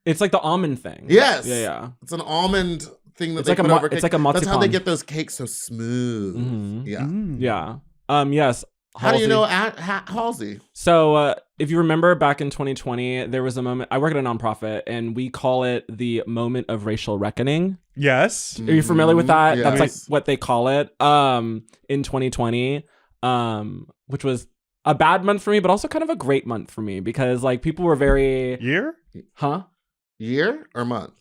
It's like the almond thing.
Yes.
Yeah.
It's an almond thing that
It's
they
like
put over
it's
cake.
like a
That's how they
marzipan.
get those cakes so smooth.
Mhm.
Yeah.
Mm.
Yeah. Yes.
How do you
Halsey.
know Halsey?
So if you remember back in 2020, there was a moment, I work at a nonprofit and we call it the moment of racial reckoning.
Yes.
Are you familiar with that?
Yes.
That's like what they call it in 2020, which was a bad month for me, but also kind of a great month for me because like people were very...
Year?
Huh?
Year or month?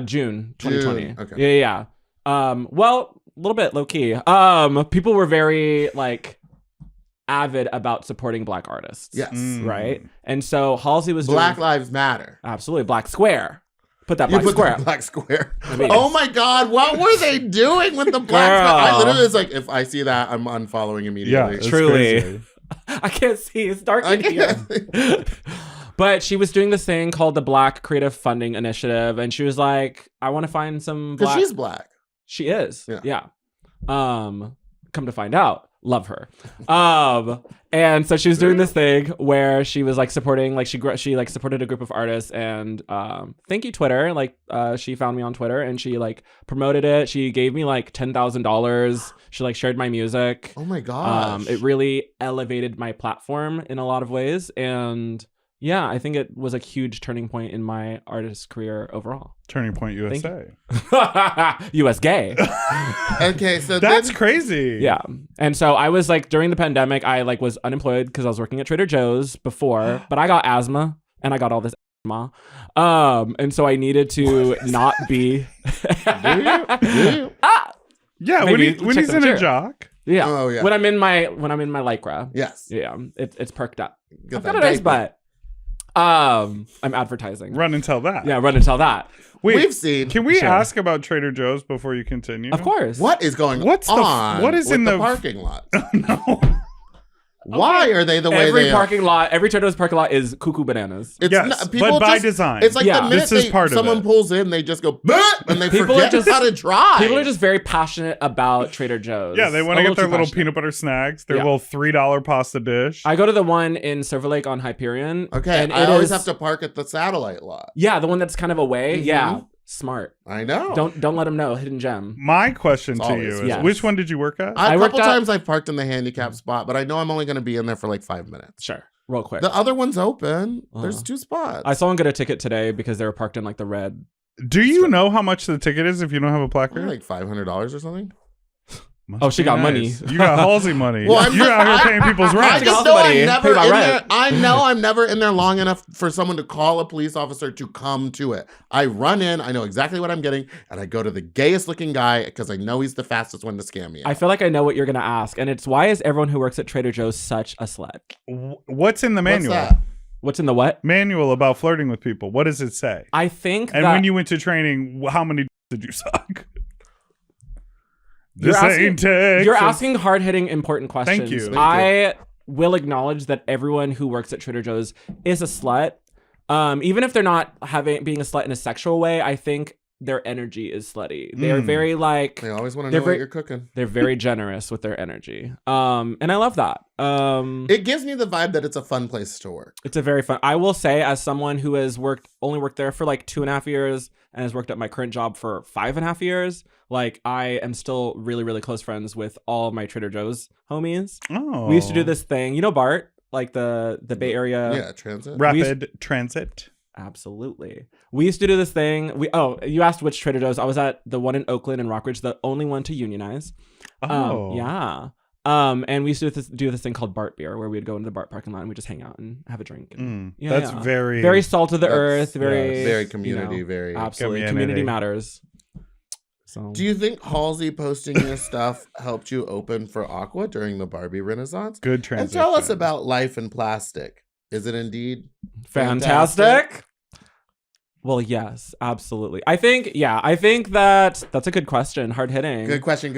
June 2020.
June, okay.
Yeah. Well, a little bit low key. People were very like avid about supporting Black artists.
Yes.
Right? And so Halsey was
Black
doing...
Lives Matter.
Absolutely. Black Square. Put that
You
Black
put
Square.
the Black Square.
I mean,
Oh my God, what were they doing with the Black
Girl.
Square? I literally was like, if I see that, I'm unfollowing
Yeah.
immediately.
It's
Truly.
crazy.
I can't see. It's dark
I
in here.
can't.
But she was doing this thing called the Black Creative Funding Initiative. And she was like, I want to find some
Because
Black...
she's black.
She is.
Yeah.
Come to find out, love her. And so she was doing this thing where she was like supporting, like she like supported a group of artists, and thank you Twitter. Like she found me on Twitter and she like promoted it. She gave me like $10,000. She like shared my music.
Oh my gosh.
It really elevated my platform in a lot of ways, and yeah, I think it was a huge turning point in my artist career overall.
Turning Point USA.
US gay.
Okay, so
That's crazy.
Yeah. And so I was like, during the pandemic, I like was unemployed because I was working at Trader Joe's before, but I got asthma and I got all this asthma. And so I needed to not be.
Do you?
Yeah,
Maybe
when
check
he's
the
in a
chair.
jock.
Oh, yeah.
When I'm in my Lycra.
Yes.
Yeah. It's perked up.
Get
I've
that
got a nice
bacon.
butt. I'm advertising.
Run and tell that.
Yeah, run and tell that.
Wait,
We've seen.
can we
Sure.
ask about Trader Joe's before you continue?
Of course.
What is going
What's the-
on?
what is
with
in
the
the-
parking lot?
No.
Why are they the way
Every
they
parking lot, every Trader Joe's parking lot is cuckoo bananas.
It's
Yes,
not, people
but by
just,
design.
It's like
Yeah.
the minute
This is part of
someone
it.
pulls in, they just go, "Bah!" and they
People
forget
are just-
how to drive.
People are just very passionate about Trader Joe's.
Yeah, they want
A
to get their
too
little
passionate.
peanut butter snacks, their
Yeah.
little $3 pasta dish.
I go to the one in Silver Lake on Hyperion.
Okay,
and
I
it
always
is-
have to park at the satellite lot.
Yeah, the one that's kind of away.
Mhm.
Yeah, smart.
I know.
Don't let them know. Hidden gem.
My question
It's
to
always-
you is,
Yes.
which one did you work at?
A
I worked
couple
at-
times I've parked in the handicap spot, but I know I'm only going to be in there for like 5 minutes.
Sure, real quick.
The other one's open.
Uh-huh.
There's 2 spots.
I saw one get a ticket today because they were parked in like the red.
Do you know how much the ticket is if you don't have a placard?
like $500 or something.
Must
Oh, she
be
got money.
You got Halsey money.
Well, I'm
You're
just-
out here paying people's
I
rent.
just
also
know
money.
I'm never
Pay my
in
rent.
there. I know I'm never in there long enough for someone to call a police officer to come to it. I run in, I know exactly what I'm getting, and I go to the gayest looking guy because I know he's the fastest one to scam me.
I feel like I know what you're gonna ask, and it's why is everyone who works at Trader Joe's such a slut?
What's in the
What's
manual?
that?
What's in the what?
Manual about flirting with people. What does it say?
I think
And when you went to training, how many did you suck? You're
asking hard-hitting, important questions.
Thank you.
I will acknowledge that everyone who works at Trader Joe's is a slut. Even if they're not being a slut in a sexual way, I think their energy is slutty. They're very like...
They always want to know what you're cooking.
They're very generous with their energy. And I love that.
It gives me the vibe that it's a fun place to work.
It's a very fun... I will say, as someone who has only worked there for like 2.5 years and has worked at my current job for 5.5 years, like I am still really, really close friends with all of my Trader Joe's homies. Oh. We used to do this thing. You know Bart? Like the Bay Area...
Yeah, transit.
Rapid transit.
Absolutely. We used to do this thing. You asked which Trader Joe's. I was at the one in Oakland and Rockridge, the only one to unionize. Yeah. And we used to do this thing called Bart beer, where we'd go into the Bart parking lot and we just hang out and have a drink. And,
that's very,
very salt of the earth.
Very community. Very
absolutely. Community matters. So.
Do you think Halsey posting your stuff helped you open for Aqua during the Barbie Renaissance?
Good transition.
And tell us about life in plastic. Is it indeed
fantastic? Well, yes, absolutely. I think that's a good question. Hard hitting.
Good question.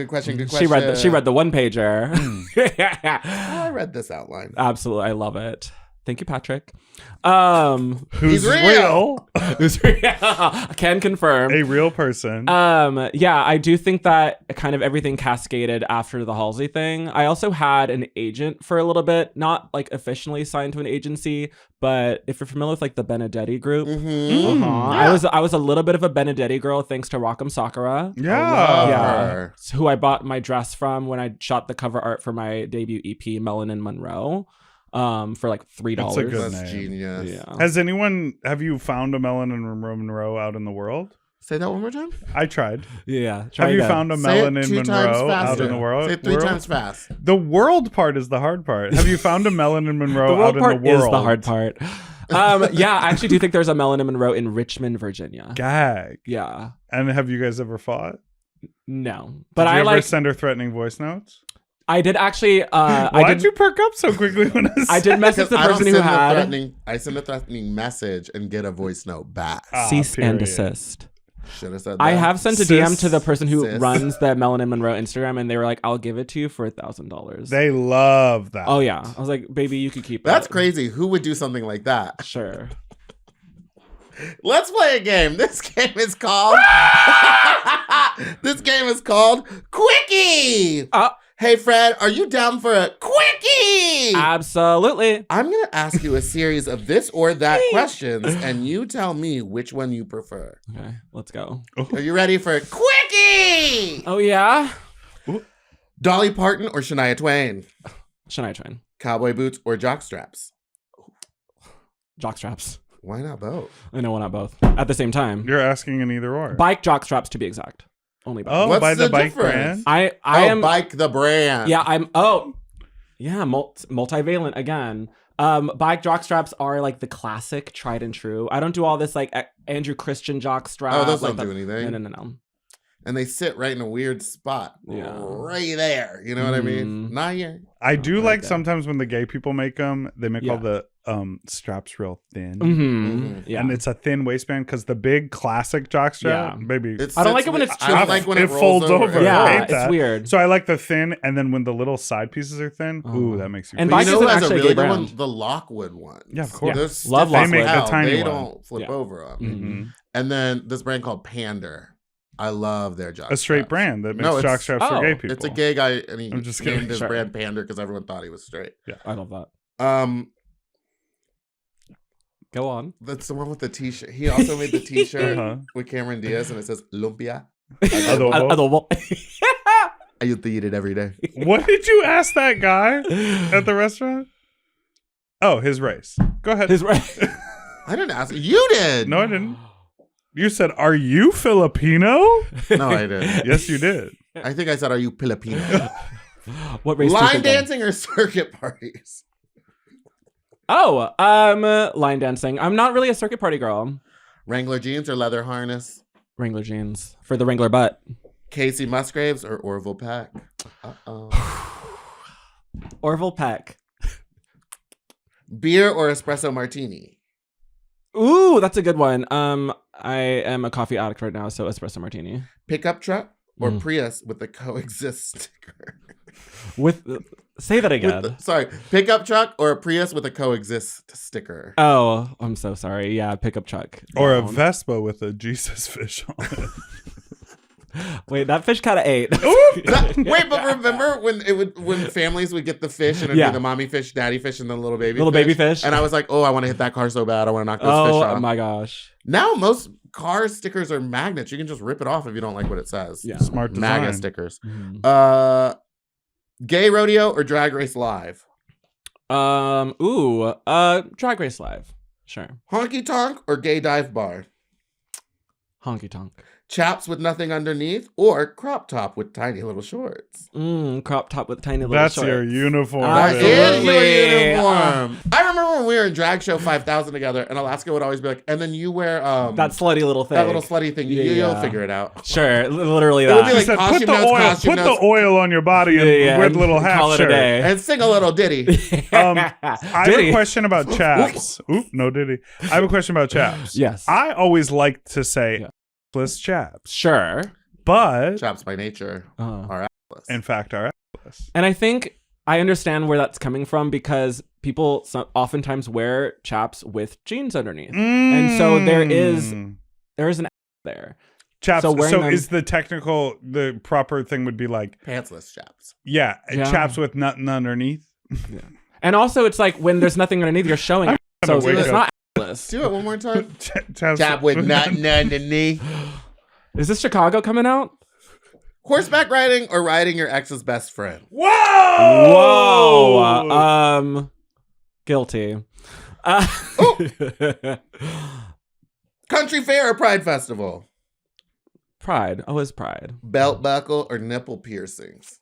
She read the one pager.
I read this outline.
Absolutely. I love it. Thank you, Patrick.
Who's real?
Who's real? I can confirm.
A real person.
Yeah, I do think that kind of everything cascaded after the Halsey thing. I also had an agent for a little bit, not like officially signed to an agency, but if you're familiar with like the Benedetti group, I was a little bit of a Benedetti girl thanks to Rock'em Sakura.
Yeah.
Who I bought my dress from when I shot the cover art for my debut EP, Melanin Monroe. For like $3.
That's a good
That's
name.
genius.
Yeah. Have you found a Melanin Monroe out in the world?
Say that one more time.
I tried.
Yeah.
Have you found a Melanin Monroe out in the world?
Say it 3 times fast.
The world part is the hard part. Have you found a Melanin Monroe out in the world?
The world part is the hard part. Yeah, I actually do think there's a Melanin Monroe in Richmond, Virginia.
Gag.
Yeah.
And have you guys ever fought?
No. But
Did you
I
ever send her threatening voice notes?
I did actually.
Why'd you perk up so quickly when
I did message the person who had.
I send a threatening message and get a voice note back.
Cease and desist.
Should have said that.
I have sent a DM to the person who runs the Melanin Monroe Instagram, and they were like, "I'll give it to you for $1,000."
They love that.
Oh yeah, I was like, "Baby, you could keep it."
That's crazy. Who would do something like that?
Sure.
Let's play a game. This game is called. Quickie. Hey, Fred, are you down for a quickie?
Absolutely.
I'm going to ask you a series of this or that questions, and you tell me which one you prefer.
Okay, let's go.
Are you ready for a quickie?
Oh, yeah?
Dolly Parton or Shania Twain?
Shania Twain.
Cowboy boots or jockstraps?
Jockstraps.
Why not both?
I know, why not both? At the same time.
You're asking an either or.
Bike jockstraps, to be exact. Only bike.
Oh,
What's
by the bike
difference?
brand?
I am
Bike the brand.
Yeah, multivalent again. Bike jockstraps are like the classic, tried and true. I don't do all this like Andrew Christian jockstrap.
Oh, those
like
don't do anything.
No.
And they sit right in a weird spot.
Yeah.
Right there. You know what I mean? Not here.
I do like sometimes when the gay people make them, they make all the straps real thin.
Yeah.
And it's a thin waistband because the big classic jockstrap, baby.
I don't like it when it's
I don't like when it
folds over.
Yeah,
I hate
it's
that.
weird.
So I like the thin, and then when the little side pieces are thin, ooh, that makes you
and
feel.
bike
You know who has a
actually
really
a
good
brand.
one? The Lockwood one.
Yeah, of course.
Those
Love
stiff as
Lockwood. They make
the
hell.
tiny
They
one.
don't flip over on me.
Mm-hmm.
And then this brand called Pander. I love their jockstraps.
A straight brand that makes jockstraps for gay people.
It's a gay guy, and he
I'm just
named
kidding.
his brand Pander because everyone thought he was straight.
Yeah,
I love that. Go on.
That's the one with the t-shirt. He also made the t-shirt with Cameron Diaz, and it says Lumpia.
Adobo.
I used to eat it every day.
What did you ask that guy at the restaurant? Oh, his race. Go ahead.
His race.
I didn't ask. You did.
No, I didn't. You said, "Are you Filipino?"
No, I didn't.
Yes, you did.
I think I said, "Are you Filipino?"
What race?
Line dancing or circuit parties?
Oh, line dancing. I'm not really a circuit party girl.
Wrangler jeans or leather harness?
Wrangler jeans for the Wrangler butt.
Casey Musgraves or Orville Peck?
Orville Peck.
Beer or espresso martini?
Ooh, that's a good one. I am a coffee addict right now, so espresso martini.
Pickup truck or Prius with the coexist sticker?
Say that again.
Pickup truck or a Prius with a coexist sticker?
Oh, I'm so sorry. Yeah, pickup truck.
Or a Vespa with a Jesus fish on it.
Wait, that fish kind of ate.
Wait, but remember when families would get the fish and it'd be the mommy fish, daddy fish, and the little baby fish? And I was like, oh, I want to hit that car so bad. I want to knock those fish off.
Oh my gosh.
Now most car stickers are magnets. You can just rip it off if you don't like what it says.
Yeah.
Smart design.
MAGA stickers. Mm-hmm. Gay rodeo or drag race live?
Drag race live. Sure.
Honky tonk or gay dive bar?
Honky tonk.
Chaps with nothing underneath or crop top with tiny little shorts?
Crop top with tiny little
That's
shorts.
your uniform.
That is your uniform. I remember when we were in Drag Show 5000 together, and Alaska would always be like, and then you wear
that slutty little thing.
That little slutty thing. You'll figure it out.
Sure, literally
it
that.
Would be like
put the oil on your body and wear the little half shirt.
And sing a little ditty.
I have a question about chaps. Oop, no ditty. I have a question about chaps.
Yes.
I always like to say chaps.
Sure.
But
chaps by nature are assless.
In fact, are assless.
And I think I understand where that's coming from because people oftentimes wear chaps with jeans underneath. And so there is an ass there.
Chaps. So is the proper thing would be like
pantsless chaps.
Yeah. Chaps with nothing underneath.
Yeah. And also it's like when there's nothing underneath, you're showing it. So it's not assless.
Do it one more time. Chap with nothing underneath.
Is this Chicago coming out?
Horseback riding or riding your ex's best friend?
Whoa! Guilty.
Country fair or Pride Festival?
Pride. Always Pride.
Belt buckle or nipple piercings?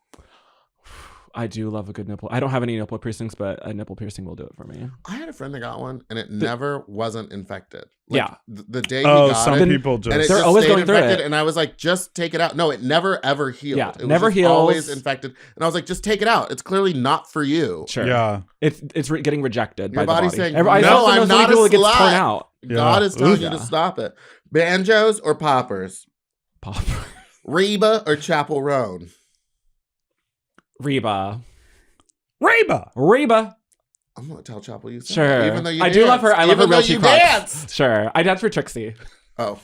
I do love a good nipple. I don't have any nipple piercings, but a nipple piercing will do it for me.
I had a friend that got one, and it never wasn't infected. The day he
got
some
it, people just
they're always going through it. And I was like, just take it out. No, it never ever healed.
Yeah,
it
never
was
heals.
Always infected. And I was like, just take it out. It's clearly not for you.
Sure.
Yeah.
It's getting rejected
Your
by
body's
the body.
saying, no, I'm not a slut.
Gets torn out.
God is telling you to stop it. Banjos or poppers?
Poppers.
Reba or Chapel Roan?
Reba.
I'm gonna tell Chapel you said
sure.
Even though you
I do love her. I love her real cheap
dance.
Sure. I dance for Trixie.
Oh.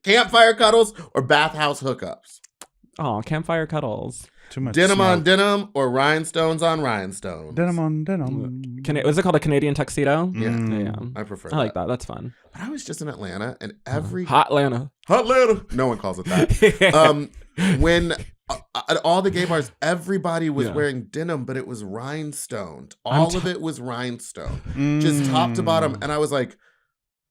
Campfire cuddles or bathhouse hookups?
Oh, campfire cuddles.
Too much
denim
smoke.
on denim or rhinestones on rhinestones?
Denim on denim.
Was it called a Canadian tuxedo?
Yeah. I prefer
I like that. That's fun.
But I was just in Atlanta and every...
Hot Atlanta.
No one calls it that. When... at all the gay bars, everybody was wearing denim, but it was rhinestoned. All of it was rhinestone, just top to bottom. And I was like,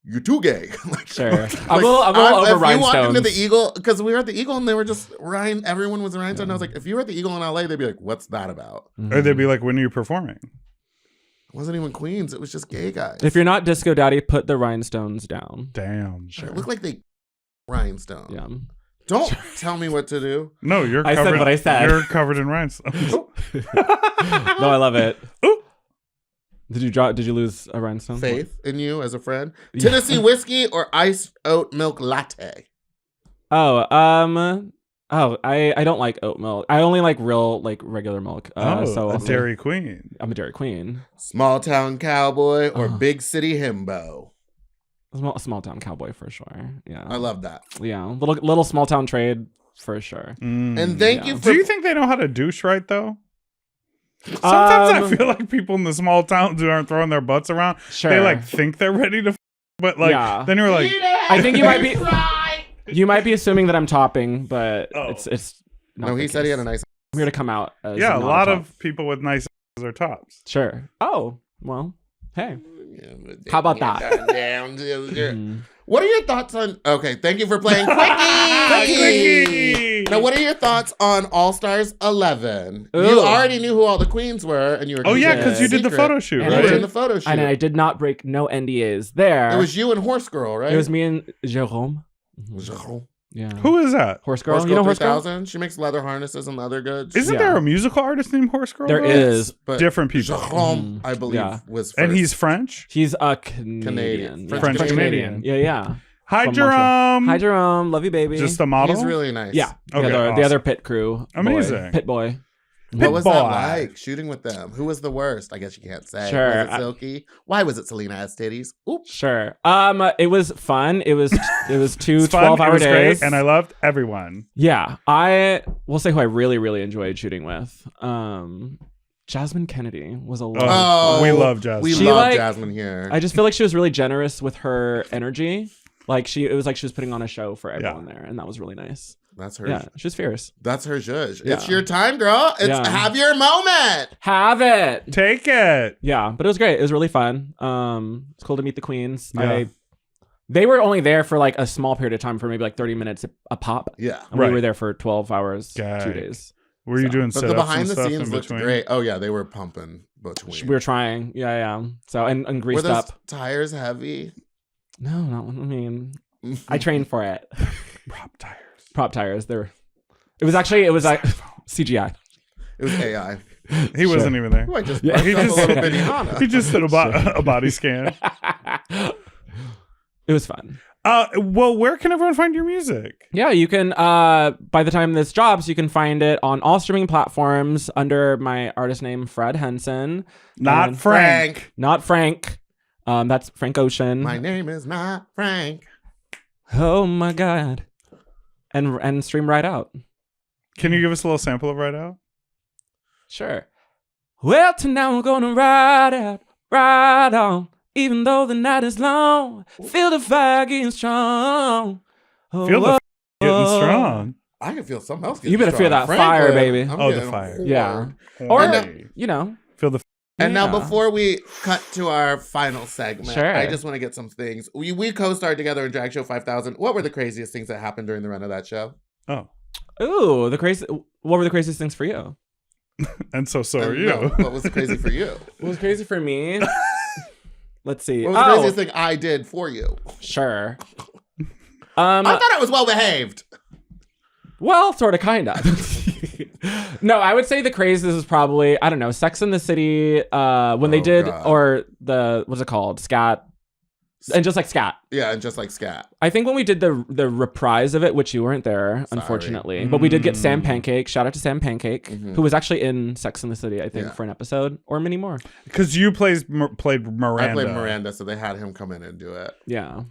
"You're too gay."
Sure, I'm a little over rhinestones. If you walked into the Eagle,
because we were at the Eagle and they were just everyone was rhinestone. And I was like, if you were at the Eagle in LA, they'd be like, "What's that about?"
Or they'd be like, "When are you performing?"
It wasn't even Queens. It was just gay guys.
If you're not Disco Daddy, put the rhinestones down.
Damn.
Sure. It looked like they rhinestone.
Yeah.
Don't tell me what to do.
No,
I said what I said.
You're covered in rhinestones.
No, I love it. Ooh. Did you lose a rhinestone?
Faith in you as a friend. Tennessee whiskey or iced oat milk latte?
I don't like oat milk. I only like regular milk.
A Dairy Queen.
I'm a Dairy Queen.
Small town cowboy or big city himbo?
Small town cowboy for sure. Yeah,
I love that.
Yeah, little small town trade for sure.
And thank you.
Do you think they know how to douche right though? Sometimes I feel like people in the small towns who aren't throwing their butts around, they think they're ready to, but then you're like,
I think you might be assuming that I'm topping, but it's.
No, he said he had a nice.
I'm here to come out. As
a lot of people with nice are tops.
Sure. Oh well. Hey. How about that?
What are your thoughts on... Okay, thank you for playing Quickie! Now, what are your thoughts on All-Stars 11? Ooh. You already knew who all the queens were, and you were...
because you did the photo shoot,
right? You were in the photo shoot.
And I did not break no NDAs there.
It was you and Horse Girl, right?
It was me and Jérôme.
Jérôme.
Yeah.
Who is that?
Horse Girl.
Horse Girl
You know Horse Girl?
3000. She makes leather harnesses and leather goods.
Isn't there a musical artist named Horse Girl?
There
though?
is.
But
Different people.
Jerome, I believe, was first.
And he's French?
He's a Canadian.
French
Canadian.
Yeah.
Hi,
From
Jerome.
Hi, Jerome. Love you, baby.
Just a model?
He's really nice.
Yeah.
Okay,
The other pit crew.
Amazing.
Boy. Pit boy.
What was
boy.
that like, shooting with them? Who was the worst? I guess you can't say.
Sure.
Was it Silky? Why was it Selena has titties? Oops.
Sure. It was fun. It was 2
It's fun,
12-hour
it was
days.
great, and I loved everyone.
Yeah. I will say who I really, really enjoyed shooting with. Jasmine Kennedy was a lot of fun.
We love Jasmine.
We
She,
love
like-
Jasmine here.
I just feel like she was really generous with her energy. Like it was like she was putting on a show for everyone there, and that was really nice.
That's her.
Yeah, she was fierce.
That's her zhuzh.
Yeah.
It's your time, girl. It's have your moment.
Have it.
Take it.
Yeah, but it was great. It was really fun. It's cool to meet the queens.
Yeah.
They were only there for like a small period of time, for maybe like 30 minutes a pop.
Yeah.
And we were there for 12 hours, 2 days.
Were you doing
But
sit-ups
the behind
and
the
stuff
scenes
in
looked
between?
great. Oh yeah, they were pumping between.
We were trying. Yeah. So, and
Were
greased
those
up.
tires heavy?
No, I mean, I trained for it. Prop tires. It was like CGI.
It was AI.
He wasn't even there.
Ooh, I just
Yeah.
he just a little Benihana.
He just did a body scan.
It was fun.
Well, where can everyone find your music?
Yeah, you can, by the time this drops, you can find it on all streaming platforms under my artist name, Fred Henson.
Not
And
Frank.
Not Frank. That's Frank Ocean.
My name is not Frank.
Oh my God. And stream Right Out.
Can you give us a little sample of Right Out?
Sure. Well, tonight we're gonna ride out, ride on. Even though the night is long, feel the fire getting strong. Oh,
Feel the getting strong.
I can feel something else. Getting
You better
strong.
feel that
Frank,
fire, baby.
I'm
Oh, the
getting
fire.
hard.
Yeah.
Or
Or,
feel the.
And
Yeah.
now, before we cut to our final segment,
Sure.
I just want to get some things. We co-starred together in Drag Show 5000. What were the craziest things that happened during the run of that show?
Oh,
Ooh, what were the craziest things for you?
and so are
And
you.
no, what was crazy for you?
What was crazy for me? Let's see.
What was the craziest thing I did for you?
Sure.
I thought I was well behaved.
Well, sort of, kind of. No, I would say the craziest is probably, I don't know, Sex in the City, when they did,
God.
or what's it called? Scat. And just like Scat.
Yeah, and just like scat.
I think when we did the reprise of it, which you weren't there, unfortunately, but we did get Sam Pancake. Shout out to Sam Pancake, who was actually in Sex in the City, I think, for an episode or many more.
Because you played Miranda.
I played Miranda, so they had him come in and do it.
Yeah.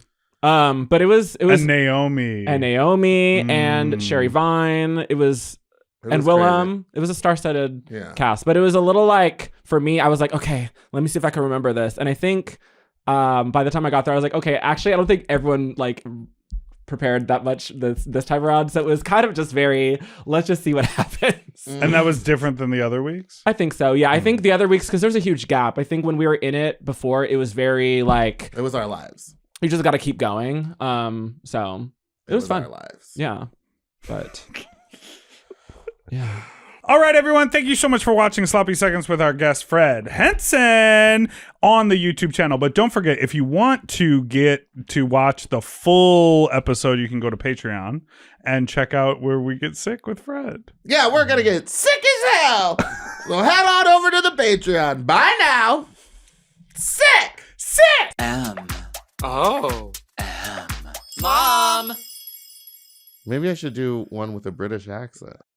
But it was
and Naomi
and Sherry Vine. It was Willem. Crazy. It was a star-studded cast, but it was a little like, for me, I was like, okay, let me see if I can remember this. And I think by the time I got there, I was like, okay, actually, I don't think everyone like prepared that much this time around. So it was kind of just very, let's just see what happens.
And that was different than the other weeks?
I think so. Yeah, I think the other weeks, because there's a huge gap. I think when we were in it before, it was very like,
it was our lives.
You just got to keep going. So it was fun.
Our lives.
Yeah, but yeah.
All right, everyone. Thank you so much for watching Sloppy Seconds with our guest, Fred Henson, on the YouTube channel. But don't forget, if you want to get to watch the full episode, you can go to Patreon and check out Where We Get Sick with Fred.
Yeah, we're going to get sick as hell. So head on over to the Patreon. Bye now. Sick.
Mom.
Maybe I should do one with a British accent.